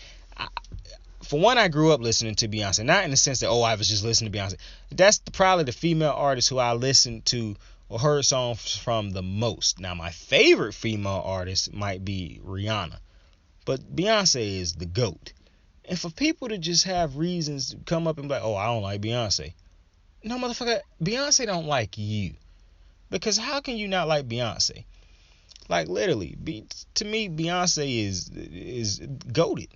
for one, I grew up listening to Beyonce. Not in the sense that, I was just listening to Beyonce. That's probably the female artist who I listened to or heard songs from the most. Now, my favorite female artist might be Rihanna. But Beyonce is the GOAT. And for people to just have reasons to come up and be like, I don't like Beyonce. No, motherfucker, Beyonce don't like you. Because how can you not like Beyonce? Like, literally, to me, Beyonce is goated.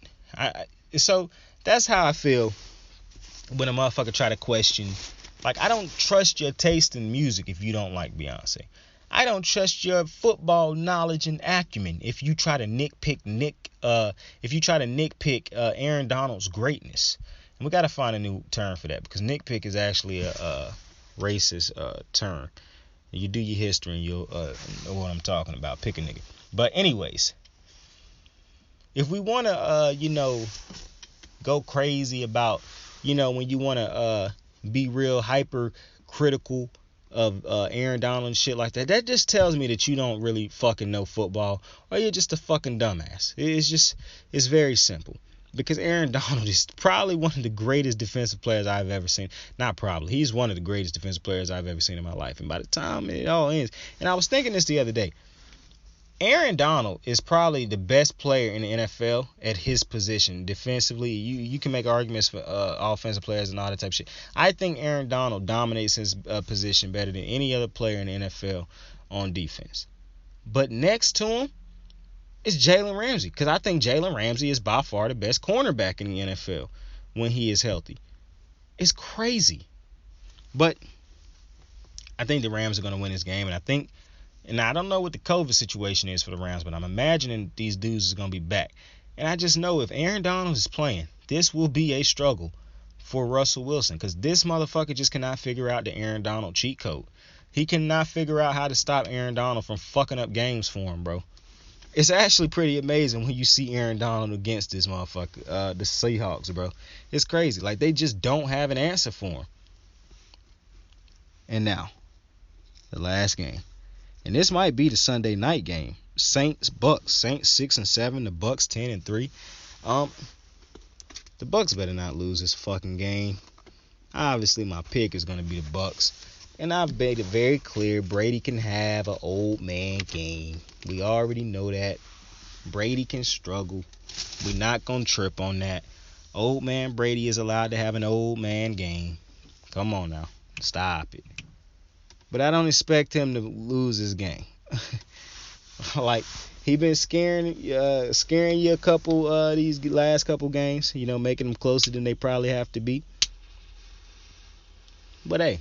So that's how I feel when a motherfucker try to question. Like, I don't trust your taste in music if you don't like Beyonce. I don't trust your football knowledge and acumen if you try to nitpick Aaron Donald's greatness. And we got to find a new term for that, because nitpick is actually a racist term. You do your history and you'll know what I'm talking about. Pick a nigga. But anyways, if we want to, go crazy about, when you want to be real hyper critical of Aaron Donald and shit like that, that just tells me that you don't really fucking know football, or you're just a fucking dumbass. It's very simple. Because Aaron Donald is probably one of the greatest defensive players I've ever seen. Not probably. He's one of the greatest defensive players I've ever seen in my life. And by the time it all ends, and I was thinking this the other day, Aaron Donald is probably the best player in the NFL at his position defensively. You can make arguments for offensive players and all that type of shit. I think Aaron Donald dominates his position better than any other player in the NFL on defense. But next to him is Jalen Ramsey, because I think Jalen Ramsey is by far the best cornerback in the NFL when he is healthy. It's crazy. But I think the Rams are going to win this game, and I don't know what the COVID situation is for the Rams, but I'm imagining these dudes is going to be back. And I just know if Aaron Donald is playing, this will be a struggle for Russell Wilson, because this motherfucker just cannot figure out the Aaron Donald cheat code. He cannot figure out how to stop Aaron Donald from fucking up games for him, bro. It's actually pretty amazing when you see Aaron Donald against this motherfucker, the Seahawks, bro. It's crazy. Like, they just don't have an answer for him. And now, the last game. And this might be the Sunday night game. Saints-Bucks. Saints 6-7. The Bucks 10-3. The Bucks better not lose this fucking game. Obviously, my pick is going to be the Bucks. And I've made it very clear Brady can have an old man game. We already know that. Brady can struggle. We're not going to trip on that. Old man Brady is allowed to have an old man game. Come on now. Stop it. But I don't expect him to lose his game. Like, he been scaring you a couple these last couple games. Making them closer than they probably have to be. But hey.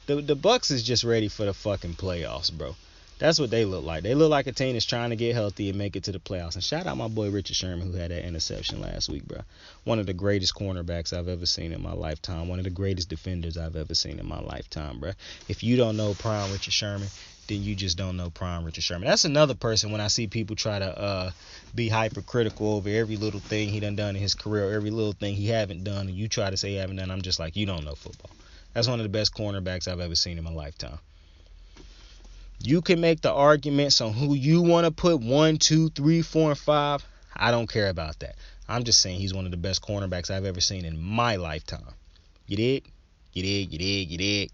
The Bucks is just ready for the fucking playoffs, bro. That's what they look like. They look like a team that's trying to get healthy and make it to the playoffs. And shout out my boy Richard Sherman, who had that interception last week, bro. One of the greatest cornerbacks I've ever seen in my lifetime. One of the greatest defenders I've ever seen in my lifetime, bro. If you don't know prime Richard Sherman, then you just don't know prime Richard Sherman. That's another person when I see people try to be hypercritical over every little thing he done in his career, every little thing he haven't done, and you try to say he haven't done, I'm just like, you don't know football. That's one of the best cornerbacks I've ever seen in my lifetime. You can make the arguments on who you want to put 1, 2, 3, 4, and 5. I don't care about that. I'm just saying he's one of the best cornerbacks I've ever seen in my lifetime. You dig? You dig? You dig? You dig?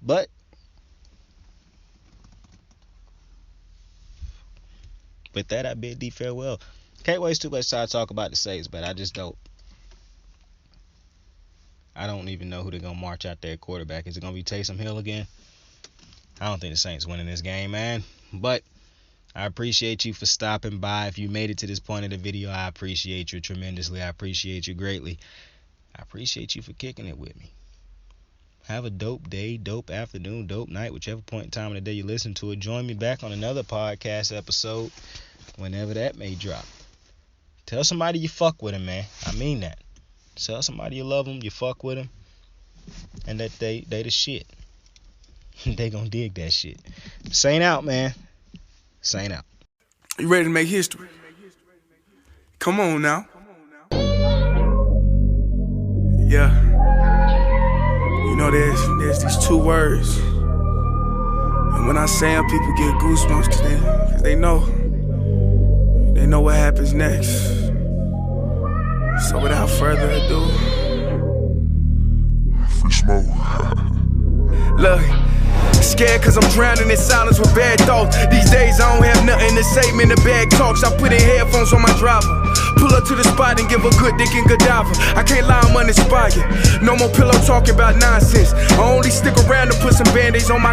But with that, I bid thee farewell. Can't waste too much time to talk about the Saints, but I just don't. I don't even know who they're going to march out there at quarterback. Is it going to be Taysom Hill again? I don't think the Saints winning this game, man. But I appreciate you for stopping by. If you made it to this point of the video, I appreciate you tremendously. I appreciate you greatly. I appreciate you for kicking it with me. Have a dope day, dope afternoon, dope night, whichever point in time of the day you listen to it. Join me back on another podcast episode whenever that may drop. Tell somebody you fuck with them, man. I mean that. Tell somebody you love them, you fuck with them, and that they the shit. They gonna dig that shit. Saint out, man. Saint out. You ready to make history? Come on now. Yeah. You know there's these two words. And When I say them, people get goosebumps cause they know what happens next. So without further ado, free smoke. Look, scared cause I'm drowning in silence with bad thoughts. These days I don't have nothing to say, man, the bag talks. I put in headphones on my driver, pull up to the spot and give a good dick and Godiva. I can't lie, I'm uninspired. No more pillow talking about nonsense. I only stick around to put some band-aids on my